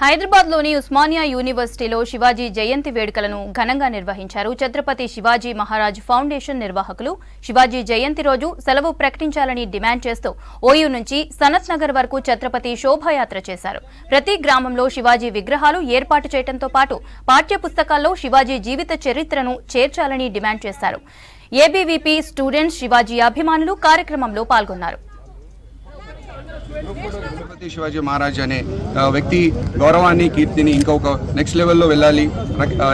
హైదరాబాద్లోని ఉస్మానియా యూనివర్సిటీలో శివాజీ జయంతి వేడుకలను ఘనంగా నిర్వహించారు. ఛత్రపతి శివాజీ మహారాజ్ ఫౌండేషన్ నిర్వాహకులు శివాజీ జయంతి రోజు సెలవు ప్రకటించాలని డిమాండ్ చేస్తూ ఓయూ నుంచి సనత్ నగర్ వరకు ఛత్రపతి శోభాయాత్ర చేశారు. ప్రతి గ్రామంలో శివాజీ విగ్రహాలు ఏర్పాటు చేయడంతో పాటు పాఠ్య పుస్తకాల్లో శివాజీ జీవిత చరిత్రను చేర్చాలని డిమాండ్ చేశారు. ఏబీవీపీ స్టూడెంట్స్, శివాజీ అభిమానులు కార్యక్రమంలో పాల్గొన్నారు. శివాజీ మహారాజ్ అనే వ్యక్తి గౌరవాన్ని కీర్తిని ఇంకొక నెక్స్ట్ లెవెల్లో వెళ్ళాలి.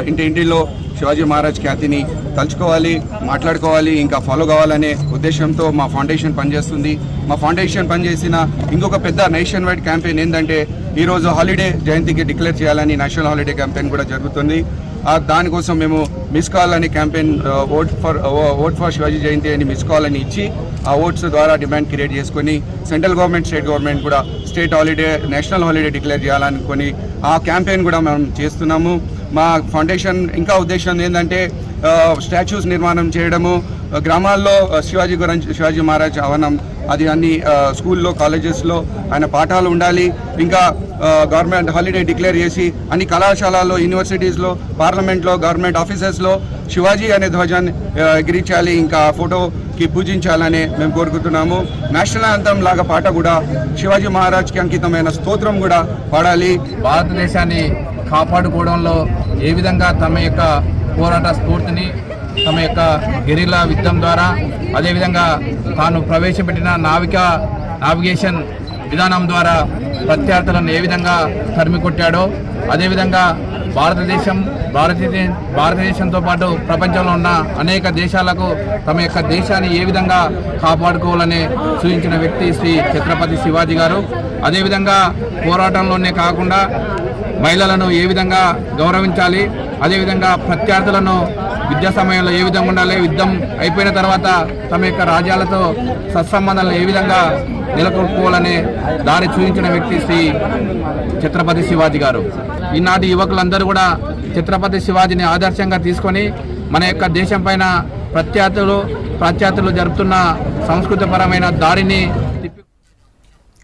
ఇంటింటిలో శివాజీ మహారాజ్ ఖ్యాతిని తలుచుకోవాలి, మాట్లాడుకోవాలి, ఇంకా ఫాలో కావాలనే ఉద్దేశంతో మా ఫౌండేషన్ పనిచేస్తుంది. మా ఫౌండేషన్ పనిచేసిన ఇంకొక పెద్ద నేషన్ వైడ్ క్యాంపెయిన్ ఏంటంటే ఈరోజు హాలిడే జయంతికి డిక్లేర్ చేయాలని నేషనల్ హాలిడే క్యాంపెయిన్ కూడా జరుగుతుంది. దానికోసం మేము మిస్ కాల్ అనే campaign vote for Shivaji Jayanti అని మిస్ కాల్ అని ఇచ్చి ఆ ఓట్స్ ద్వారా డిమాండ్ క్రియేట్ చేసుకొని సెంట్రల్ గవర్నమెంట్ స్టేట్ గవర్నమెంట్ కూడా state holiday national holiday declare చేయాలనుకొని ఆ క్యాంపెయిన్ కూడా మనం చేస్తున్నాము. మా ఫౌండేషన్ ఇంకా ఉద్దేశం ఏంటంటే స్టాచ్యూస్ నిర్మాణం చేయడము, గ్రామాల్లో శివాజీ మహారాజ్ అవనం అది అన్ని స్కూల్లో కాలేజెస్లో ఆయన పాఠాలు ఉండాలి. ఇంకా గవర్నమెంట్ హాలిడే డిక్లేర్ చేసి అన్ని కళాశాలల్లో యూనివర్సిటీస్లో పార్లమెంట్లో గవర్నమెంట్ ఆఫీసెస్లో శివాజీ అనే ధ్వజాన్ని ఎగిరించాలి, ఇంకా ఫోటోకి పూజించాలని మేము కోరుకుంటున్నాము. నేషనల్ యాంథమ్ లాగా పాట కూడా శివాజీ మహారాజ్కి అంకితమైన స్తోత్రం కూడా పాడాలి. భారతదేశాన్ని కాపాడుకోవడంలో ఏ విధంగా తమ యొక్క పోరాట స్ఫూర్తిని తమ యొక్క గెరిల్లా యుద్ధం ద్వారా అదేవిధంగా తాను ప్రవేశపెట్టిన నావిగేషన్ విధానం ద్వారా ప్రత్యర్థులను ఏ విధంగా తరిమి కొట్టాడో అదేవిధంగా భారతదేశంతో పాటు ప్రపంచంలో ఉన్న అనేక దేశాలకు తమ యొక్క దేశాన్ని ఏ విధంగా కాపాడుకోవాలని సూచించిన వ్యక్తి శ్రీ ఛత్రపతి శివాజీ గారు. అదేవిధంగా పోరాటంలోనే కాకుండా మహిళలను ఏ విధంగా గౌరవించాలి, అదేవిధంగా ప్రత్యర్థులను విద్యా సమయంలో ఏ విధంగా ఉండాలి, యుద్ధం అయిపోయిన తర్వాత తమ యొక్క రాజ్యాలతో సత్సంబంధాలను ఏ విధంగా నెలకొల్పుకోవాలనే దారి చూపించిన వ్యక్తి శ్రీ ఛత్రపతి శివాజీ గారు. ఈనాటి యువకులందరూ కూడా ఛత్రపతి శివాజీని ఆదర్శంగా తీసుకొని మన యొక్క దేశం పైన ప్రత్యర్థులు జరుపుతున్న సంస్కృతిపరమైన దారిని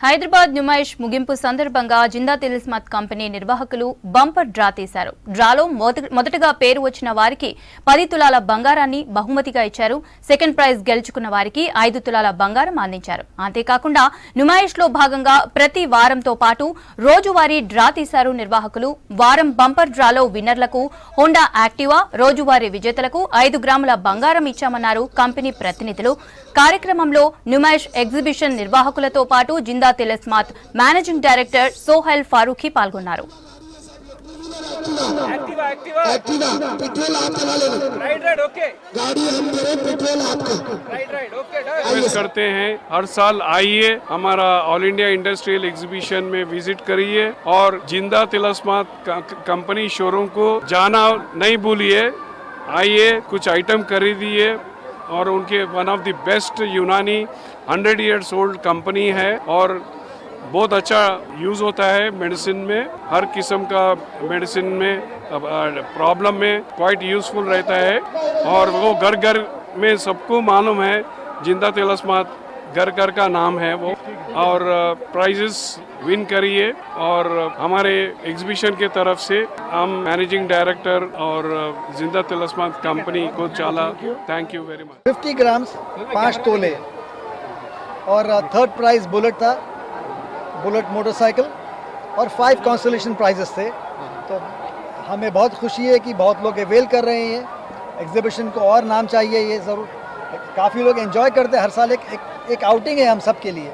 హైదరాబాద్ నుమాయిష్ ముగింపు సందర్భంగా జిందా తిలిస్మాత్ కంపెనీ నిర్వాహకులు బంపర్ డ్రా తీశారు. డ్రాలో మొదటగా పేరు వచ్చిన వారికి 10 తులాల బంగారాన్ని బహుమతిగా ఇచ్చారు. సెకండ్ ప్రైజ్ గెలుచుకున్న వారికి 5 తులాల బంగారం అందించారు. అంతేకాకుండా నుమాయిష్ లో భాగంగా ప్రతి వారంతో పాటు రోజువారీ డ్రా తీశారు నిర్వాహకులు. వారం బంపర్ డ్రాలో విన్నర్లకు హోండా యాక్టివా, రోజువారీ విజేతలకు 5 గ్రాముల బంగారం ఇచ్చామన్నారు కంపెనీ ప్రతినిధులు. కార్యక్రమంలో నుమాయిష్ ఎగ్జిబిషన్ నిర్వాహకులతో పాటు జిందా తిలిస్మాత్ మేనేజింగ్ డైరెక్టర్ సోహెల్ ఫారూఖీ పాల్గొన్నారు. करते हैं हर साल आइए, हमारा ऑल इंडिया इंडस्ट्रियल एग्जीबिशन में विजिट करिए और जिंदा तिलिस्मात कंपनी शोरूम को जाना नहीं भूलिए. आइए, कुछ आइटम खरीदिए और उनके वन ऑफ द बेस्ट यूनानी 100 years ओल्ड कंपनी है और बहुत अच्छा यूज़ होता है मेडिसिन में. हर किस्म का मेडिसिन में प्रॉब्लम में क्वाइट यूज़फुल रहता है और वो घर घर में सबको मालूम है. जिंदा तिलिस्मात घर घर का नाम है वो. और प्राइजेस विन करिए. और हमारे एग्जीबिशन के तरफ से हम मैनेजिंग डायरेक्टर और जिंदा तिलिस्मात कंपनी को चाला thank you very much. 50 grams 5 तोले और थर्ड प्राइज बुलेट था, बुलेट मोटरसाइकिल और 5 कॉन्सोलेशन प्राइजेस थे. तो हमें बहुत खुशी है कि बहुत लोग अवेल कर रहे हैं एग्जीबिशन को और नाम चाहिए. ये ज़रूर काफ़ी लोग एंजॉय करते हैं. हर साल एक आउटिंग है हम सब के लिए.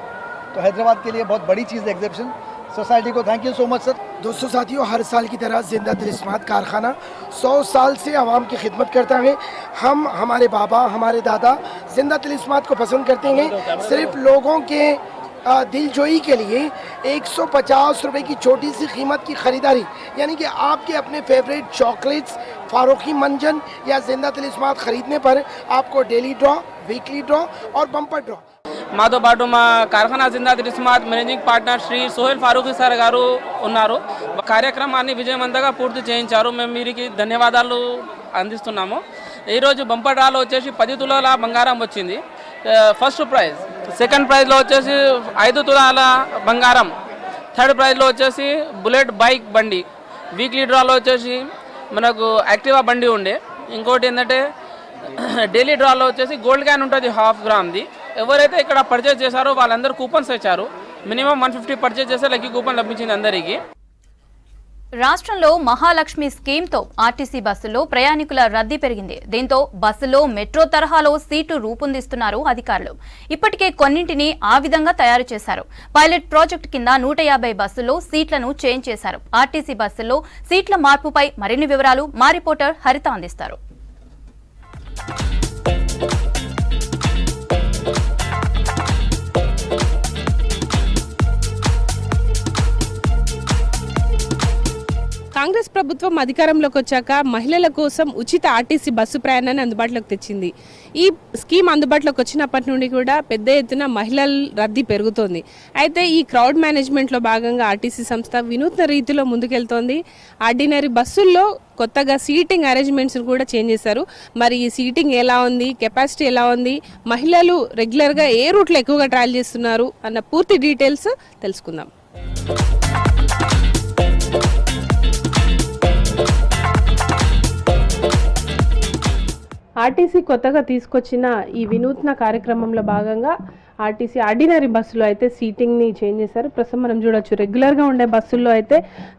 तो हैदराबाद के लिए बहुत बड़ी चीज़ है एग्जीबिशन. सोसाइटी को thank you so much sir. दोस्तों साथियों, हर साल की तरह जिंदा तिलिस्मात कारखाना 100 साल से आवाम की खिदमत करता है. हम, हमारे बाबा, हमारे दादा जिंदा तिलिस्मात को पसंद करते हैं. सिर्फ लोगों के दिलजोई के लिए 150 रुपए की छोटी सी कीमत की खरीदारी, यानी कि आपके अपने फेवरेट चॉकलेट्स, फारूकी मंजन या जिंदा तिलिस्मात खरीदने पर आपको डेली ड्रॉ, वीकली ड्रॉ और बम्पर ड्रॉ. మాతో పాటు మా Karkhana Zinda Tilismat managing partner Shri Sohail Farooqui sir గారు ఉన్నారు. కార్యక్రమాన్ని విజయవంతంగా పూర్తి చేయించారు. మేము వీరికి ధన్యవాదాలు అందిస్తున్నాము. ఈరోజు బంపర్ డ్రాలో వచ్చేసి 10 తులాల బంగారం వచ్చింది ఫస్ట్ ప్రైజ్. సెకండ్ ప్రైజ్లో వచ్చేసి 5 తులాల బంగారం. థర్డ్ ప్రైజ్లో వచ్చేసి బుల్లెట్ బైక్ బండి. వీక్లీ డ్రాలో వచ్చేసి మనకు యాక్టివా బండి ఉండే. ఇంకోటి ఏంటంటే డైలీ డ్రాలో వచ్చేసి గోల్డ్ క్యాన్ ఉంటుంది 1/2 గ్రామ్ది. ఎవరైతే ఇక్కడ పర్చేజ్ చేశారో వాళ్ళందరూ కూపన్స్ ఇచ్చారు. మినిమం 150 పర్చేజ్ చేస్తే లక్కీ కూపన్ లభించింది అందరికీ. రాష్ట్రంలో మహాలక్ష్మి స్కీమ్తో ఆర్టీసీ బస్సుల్లో ప్రయాణికుల రద్దీ పెరిగింది. దీంతో బస్సుల్లో మెట్రో తరహాలో సీటు రూపొందిస్తున్నారు అధికారులు. ఇప్పటికే కొన్నింటిని ఆ విధంగా తయారు చేశారు. పైలట్ ప్రాజెక్టు కింద 150 బస్సుల్లో సీట్లను చేంజ్ చేశారు. ఆర్టీసీ బస్సుల్లో సీట్ల మార్పుపై మరిన్ని వివరాలు మా రిపోర్టర్ హరిత అందిస్తారు. కాంగ్రెస్ ప్రభుత్వం అధికారంలోకి వచ్చాక మహిళల కోసం ఉచిత ఆర్టీసీ బస్సు ప్రయాణాన్ని అందుబాటులోకి తెచ్చింది. ఈ స్కీమ్ అందుబాటులోకి వచ్చినప్పటి నుండి కూడా పెద్ద ఎత్తున మహిళల రద్దీ పెరుగుతోంది. అయితే ఈ క్రౌడ్ మేనేజ్మెంట్లో భాగంగా ఆర్టీసీ సంస్థ వినూత్న రీతిలో ముందుకెళ్తోంది. ఆర్డినరీ బస్సుల్లో కొత్తగా సీటింగ్ అరేంజ్మెంట్స్ కూడా చేంజ్ చేశారు. మరి ఈ సీటింగ్ ఎలా ఉంది, కెపాసిటీ ఎలా ఉంది, మహిళలు రెగ్యులర్గా ఏ రూట్లో ఎక్కువగా ట్రావెల్ చేస్తున్నారు అన్న పూర్తి డీటెయిల్స్ తెలుసుకుందాం. ఆర్టీసీ కొత్తగా తీసుకొచ్చిన ఈ వినూత్న కార్యక్రమంలో భాగంగా ఆర్టీసీ ఆర్డినరీ బస్సులో అయితే సీటింగ్ని చేంజ్ చేశారు. ప్రస్తుతం మనం చూడొచ్చు రెగ్యులర్గా ఉండే బస్సుల్లో అయితే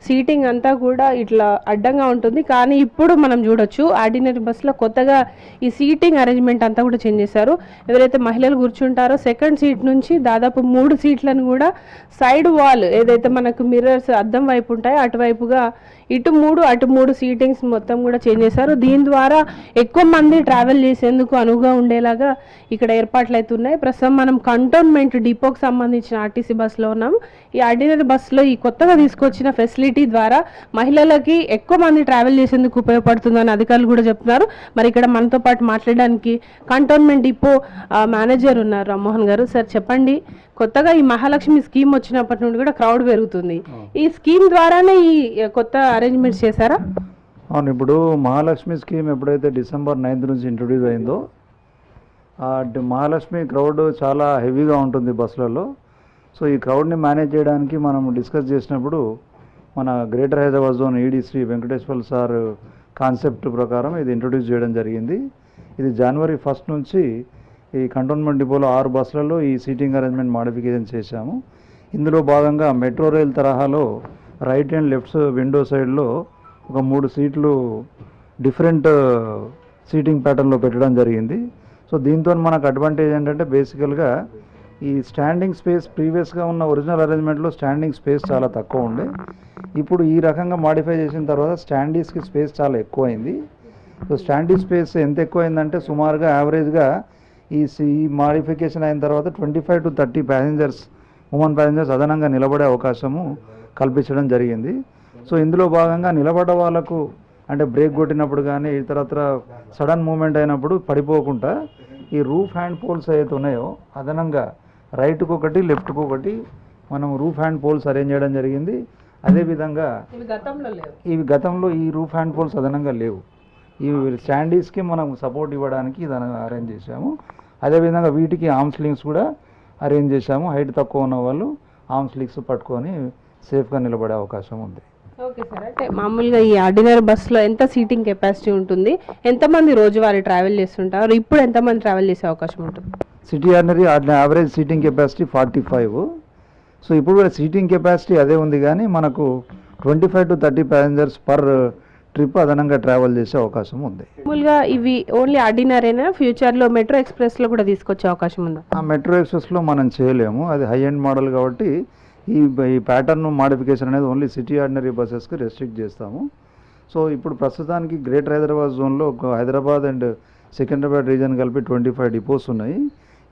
సీటింగ్ అంతా కూడా ఇట్లా అడ్డంగా ఉంటుంది. కానీ ఇప్పుడు మనం చూడొచ్చు ఆర్డినరీ బస్సులో కొత్తగా ఈ సీటింగ్ అరేంజ్మెంట్ అంతా కూడా చేంజ్ చేశారు. ఎవరైతే మహిళలు కూర్చుంటారో సెకండ్ సీట్ నుంచి దాదాపు 3 సీట్లను కూడా సైడ్ వాల్ ఏదైతే మనకు మిర్రర్స్ అద్దం వైపు ఉంటాయో అటువైపుగా ఇటు 3 అటు 3 సీటింగ్స్ మొత్తం కూడా చేంజ్ చేశారు. దీని ద్వారా ఎక్కువ మంది ట్రావెల్ చేసేందుకు అనువుగా ఉండేలాగా ఇక్కడ ఏర్పాట్లు అయితే ఉన్నాయి. ప్రస్తుతం మనం కంటోన్మెంట్ డిపోకి సంబంధించిన ఆర్టీసీ బస్సులో ఉన్నాం. ఈ ఆర్డినరీ బస్సులో ఈ కొత్తగా తీసుకొచ్చిన ఫెసిలిటీ ద్వారా మహిళలకి ఎక్కువ మంది ట్రావెల్ చేసేందుకు ఉపయోగపడుతుందని అధికారులు కూడా చెప్తున్నారు. మరి ఇక్కడ మనతో పాటు మాట్లాడడానికి కంటోన్మెంట్ డిపో మేనేజర్ ఉన్నారు రామ్మోహన్ గారు. సార్ చెప్పండి, కొత్తగా ఈ మహాలక్ష్మి స్కీమ్ వచ్చినప్పటి నుండి కూడా క్రౌడ్ పెరుగుతుంది. ఈ స్కీమ్ ద్వారానే ఈ కొత్త అరేంజ్మెంట్స్ చేశారా? అవును, ఇప్పుడు మహాలక్ష్మి స్కీమ్ ఎప్పుడైతే December 9th నుంచి ఇంట్రొడ్యూస్ అయిందో మహాలక్ష్మి క్రౌడ్ చాలా హెవీగా ఉంటుంది బస్సులలో. సో ఈ క్రౌడ్ని మేనేజ్ చేయడానికి మనం డిస్కస్ చేసినప్పుడు మన Greater Hyderabad zone ED Shri Venkateshwar sir concept ప్రకారం ఇది ఇంట్రొడ్యూస్ చేయడం జరిగింది. ఇది January 1st నుంచి ఈ కంటోన్మెంట్ డిపోలో 6 బస్సులలో ఈ సీటింగ్ అరేంజ్మెంట్ మాడిఫికేషన్ చేశాము. ఇందులో భాగంగా మెట్రో రైల్ తరహాలో రైట్ అండ్ లెఫ్ట్ విండో సైడ్లో ఒక 3 సీట్లు డిఫరెంట్ సీటింగ్ ప్యాటర్న్లో పెట్టడం జరిగింది. సో దీంతో మనకు అడ్వాంటేజ్ ఏంటంటే బేసికల్గా ఈ స్టాండింగ్ స్పేస్ ప్రీవియస్గా ఉన్న ఒరిజినల్ అరేంజ్మెంట్లో స్టాండింగ్ స్పేస్ చాలా తక్కువ ఉండే. ఇప్పుడు ఈ రకంగా మాడిఫై చేసిన తర్వాత స్టాండీస్కి స్పేస్ చాలా ఎక్కువైంది. సో స్టాండీ స్పేస్ ఎంత ఎక్కువైందంటే సుమారుగా యావరేజ్గా ఈ మాడిఫికేషన్ అయిన తర్వాత 25 to 30 ప్యాసింజర్స్ ఉమెన్ ప్యాసింజర్స్ అదనంగా నిలబడే అవకాశము కల్పించడం జరిగింది. సో ఇందులో భాగంగా నిలబడ్డ వాళ్ళకు అంటే బ్రేక్ కొట్టినప్పుడు కానీ ఇతరత్ర సడన్ మూమెంట్ అయినప్పుడు పడిపోకుండా ఈ రూఫ్ హ్యాండ్ పోల్స్ ఏవైతే ఉన్నాయో అదనంగా రైట్కు ఒకటి లెఫ్ట్కు ఒకటి మనం రూఫ్ హ్యాండ్ పోల్స్ అరేంజ్ చేయడం జరిగింది. అదేవిధంగా ఇవి గతంలో ఈ రూఫ్ హ్యాండ్ పోల్స్ అదనంగా లేవు. ఈ స్టాండీస్కి మనం సపోర్ట్ ఇవ్వడానికి ఇది అరేంజ్ చేశాము. అదేవిధంగా వీటికి ఆర్మ్ స్లింగ్స్ కూడా అరేంజ్ చేశాము. హైట్ తక్కువ ఉన్న వాళ్ళు ఆర్మ్ స్లింగ్స్ పట్టుకొని సేఫ్గా నిలబడే అవకాశం ఉంది. ఓకే సార్, అంటే మామూలుగా ఈ ఆర్డినరీ బస్సులో ఎంత సీటింగ్ కెపాసిటీ ఉంటుంది, ఎంతమంది రోజువారీ ట్రావెల్ చేస్తుంటారు, ఇప్పుడు ఎంతమంది ట్రావెల్ చేసే అవకాశం ఉంటుంది? City ordinary average seating capacity 45. So ఇప్పుడు కూడా సీటింగ్ కెపాసిటీ అదే ఉంది కానీ మనకు 25 to 30 ప్యాసింజర్స్ పర్ ట్రిప్ అదనంగా ట్రావెల్ చేసే అవకాశం ఉంది. మామూలుగా ఇవి ఓన్లీ ఆర్డినరీనా, ఫ్యూచర్లో మెట్రో ఎక్స్ప్రెస్లో కూడా తీసుకొచ్చే అవకాశం ఉందా? ఆ మెట్రో ఎక్స్ప్రెస్లో మనం చేయలేము, అది హై ఎండ్ మోడల్ కాబట్టి ఈ ప్యాటర్న్ మాడిఫికేషన్ అనేది ఓన్లీ సిటీ ఆర్డినరీ బస్సెస్కి రెస్ట్రిక్ట్ చేస్తాము. సో ఇప్పుడు ప్రస్తుతానికి గ్రేటర్ హైదరాబాద్ జోన్లో హైదరాబాద్ అండ్ సికింద్రాబాద్ రీజన్ కలిపి 25 డిపోస్ ఉన్నాయి.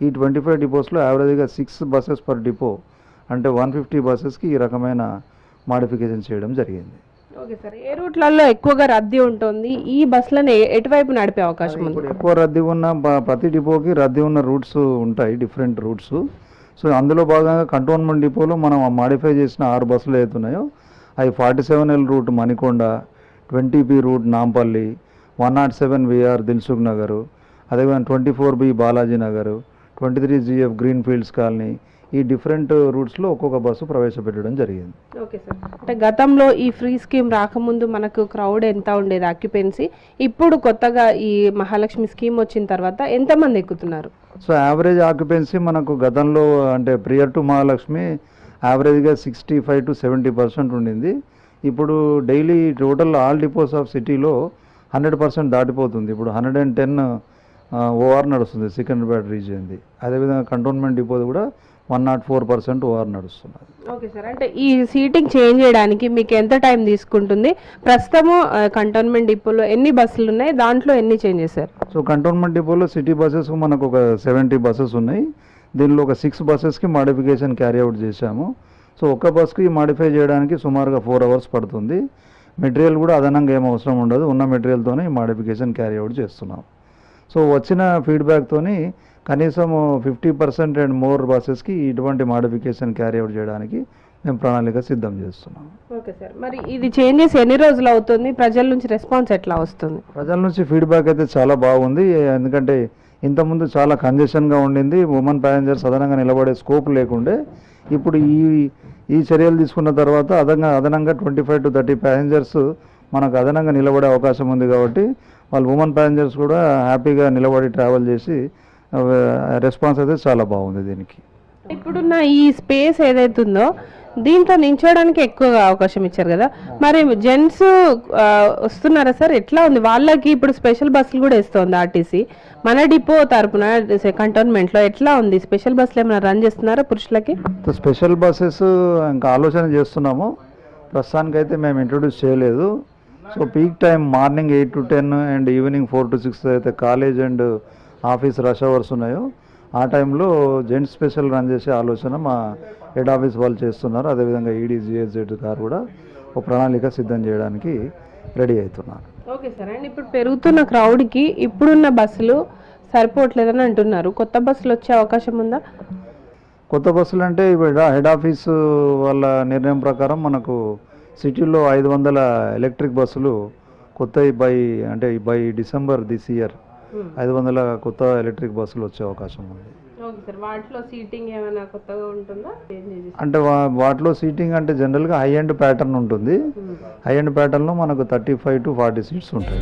ఈ 25 డిపోస్లో యావరేజ్గా 6 బస్సెస్ పర్ డిపో అంటే 150 బస్సెస్కి ఈ రకమైన మాడిఫికేషన్ చేయడం జరిగింది. ఓకే సార్, ఏ రూట్లలో ఎక్కువగా రద్దీ ఉంటుంది, ఈ బస్సులను ఎటువైపు నడిపే అవకాశం ఉంది? ఇప్పుడు ఎక్కువ రద్దీ ఉన్న ప్రతి డిపోకి రద్దీ ఉన్న రూట్స్ ఉంటాయి, డిఫరెంట్ రూట్స్. సో అందులో భాగంగా కంటోన్మెంట్ డిపోలో మనం మాడిఫై చేసిన 6 బస్సులు అవుతున్నాయో అవి 47L route Manikonda, 20P route Nampally, 107 VR Dilsukh Nagar, అదేవిధంగా 24B Balaji Nagar, 23GF Green Fields Colony, ఈ డిఫరెంట్ రూట్స్లో ఒక్కొక్క బస్సు ప్రవేశపెట్టడం జరిగింది. ఓకే సార్, అంటే గతంలో ఈ ఫ్రీ స్కీమ్ రాకముందు మనకు క్రౌడ్ ఎంత ఉండేది ఆక్యుపెన్సీ, ఇప్పుడు కొత్తగా ఈ మహాలక్ష్మి స్కీమ్ వచ్చిన తర్వాత ఎంతమంది ఎక్కుతున్నారు? సో యావరేజ్ ఆక్యుపెన్సీ మనకు గతంలో అంటే ప్రియర్ టు మహాలక్ష్మి యావరేజ్గా 65 to 70% ఉండింది. ఇప్పుడు daily total all depots of సిటీలో 100% దాటిపోతుంది. ఇప్పుడు 110 ఓఆర్ నడుస్తుంది సికింద్రాబాద్ రీజియన్ది. అదేవిధంగా కంటోన్మెంట్ డిపో కూడా 104% ఓఆర్ నడుస్తున్నది. ఓకే సార్, అంటే ఈ సీటింగ్ చేంజ్ చేయడానికి మీకు ఎంత టైం తీసుకుంటుంది? ప్రస్తుతము కంటోన్మెంట్ డిపోలో ఎన్ని బస్సులు ఉన్నాయి, దాంట్లో ఎన్ని చేంజ్ చేశారు? సో కంటోన్మెంట్ డిపోలో సిటీ బస్సెస్ మనకు ఒక 70 బస్సెస్ ఉన్నాయి. దీనిలో ఒక 6 బస్సెస్కి మాడిఫికేషన్ క్యారీ అవుట్ చేశాము. సో ఒక్క బస్కి మాడిఫై చేయడానికి సుమారుగా 4 అవర్స్ పడుతుంది. మెటీరియల్ కూడా అదనంగా ఏం అవసరం ఉండదు, ఉన్న మెటీరియల్తోనే ఈ మాడిఫికేషన్ క్యారీ అవుట్ చేస్తున్నాం. సో వచ్చిన ఫీడ్బ్యాక్తోని కనీసం 50% అండ్ మోర్ బస్సెస్కి ఇటువంటి మాడిఫికేషన్ క్యారీ అవుట్ చేయడానికి మేము ప్రణాళిక సిద్ధం చేస్తున్నాం. ఓకే సార్, మరి ఇది చేంజెస్ ఎన్ని రోజులు అవుతుంది? ప్రజల నుంచి రెస్పాన్స్ ఎట్లా వస్తుంది? ప్రజల నుంచి ఫీడ్బ్యాక్ అయితే చాలా బాగుంది. ఎందుకంటే ఇంతకుముందు చాలా కంజెషన్గా ఉండింది, ఉమెన్ ప్యాసింజర్స్ అదనంగా నిలబడే స్కోప్ లేకుండే. ఇప్పుడు ఈ చర్యలు తీసుకున్న తర్వాత అదనంగా 25 to 30 ప్యాసింజర్స్ మనకు అదనంగా నిలబడే అవకాశం ఉంది. కాబట్టి వాళ్ళు ఉమెన్ ప్యాసింజర్స్ కూడా హ్యాపీగా నిలబడి ట్రావెల్ చేసి రెస్పాన్స్ అయితే చాలా బాగుంది దీనికి. ఇప్పుడున్న ఈ స్పేస్ ఏదైతే ఉందో దీంట్లో నించోడానికి ఎక్కువగా అవకాశం ఇచ్చారు కదా, మరి జెంట్స్ వస్తున్నారా సార్? ఎట్లా ఉంది వాళ్ళకి? ఇప్పుడు స్పెషల్ బస్సులు కూడా ఇస్తుంది ఆర్టీసీ. మన డిపో తరపున కంటోన్మెంట్లో ఎట్లా ఉంది? స్పెషల్ బస్సులు ఏమైనా రన్ చేస్తున్నారా పురుషులకి? స్పెషల్ బస్సెస్ ఇంకా ఆలోచన చేస్తున్నాము. ప్రస్తుతానికైతే మేము ఇంట్రొడ్యూస్ చేయలేదు. So peak time morning 8 to 10 and evening 4 to 6 అయితే college and office rush hours ఉన్నాయో ఆ టైంలో జెంట్స్ స్పెషల్ రన్ చేసే ఆలోచన మా హెడ్ ఆఫీస్ వాళ్ళు చేస్తున్నారు. అదేవిధంగా ఈడీజీఎస్జెడ్ గారు కూడా ఒక ప్రణాళిక సిద్ధం చేయడానికి రెడీ అవుతున్నారు. ఓకే సార్, అండ్ ఇప్పుడు పెరుగుతున్న క్రౌడ్కి ఇప్పుడున్న బస్సులు సరిపోవట్లేదని అంటున్నారు. కొత్త బస్సులు వచ్చే అవకాశం ఉందా? కొత్త బస్సులు అంటే ఇప్పుడు హెడ్ ఆఫీస్ వాళ్ళ నిర్ణయం ప్రకారం మనకు సిటీలో 500 ఎలక్ట్రిక్ బస్సులు కొత్త బై డిసెంబర్ దిస్ ఇయర్ 500 కొత్త ఎలక్ట్రిక్ బస్సులు వచ్చే అవకాశం ఉంది. ఓకే సార్, వాటిలో సీటింగ్ ఏమైనా కొత్తగా ఉంటుందా? అంటే వాటిలో సీటింగ్ అంటే జనరల్గా హై ఎండ్ ప్యాటర్న్ ఉంటుంది. హై ఎండ్ ప్యాటర్న్లో మనకు 35 to 40 సీట్స్ ఉంటాయి.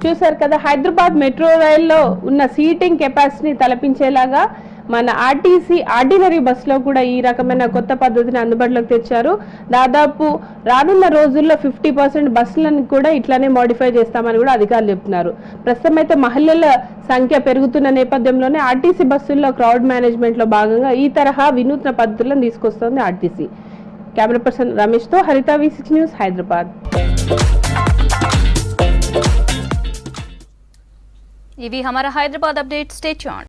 చూసారు కదా, హైదరాబాద్ మెట్రో రైల్లో ఉన్న సీటింగ్ కెపాసిటీని తలపించేలాగా మన ఆర్టీసీ ఆర్డినరీ బస్సులో కూడా ఈ రకమైన కొత్త పద్ధతిని అందుబాటులోకి తెచ్చారు. దాదాపు రానున్న రోజుల్లో 50% బస్సులను కూడా ఇట్లానే మోడిఫై చేస్తామని కూడా అధికారులు చెప్తున్నారు. ప్రస్తుతం అయితే మహిళల సంఖ్య పెరుగుతున్న నేపథ్యంలోనే ఆర్టీసీ బస్సుల్లో క్రౌడ్ మేనేజ్మెంట్లో భాగంగా ఈ తరహా వినూత్న పద్ధతులను తీసుకొస్తోంది ఆర్టీసీ. కెమెరా పర్సన్ రమేష్తో హరిత, V6 న్యూస్, హైదరాబాద్. ఇవి హమారా హైదరాబాద్ అప్డేట్. Stay tuned.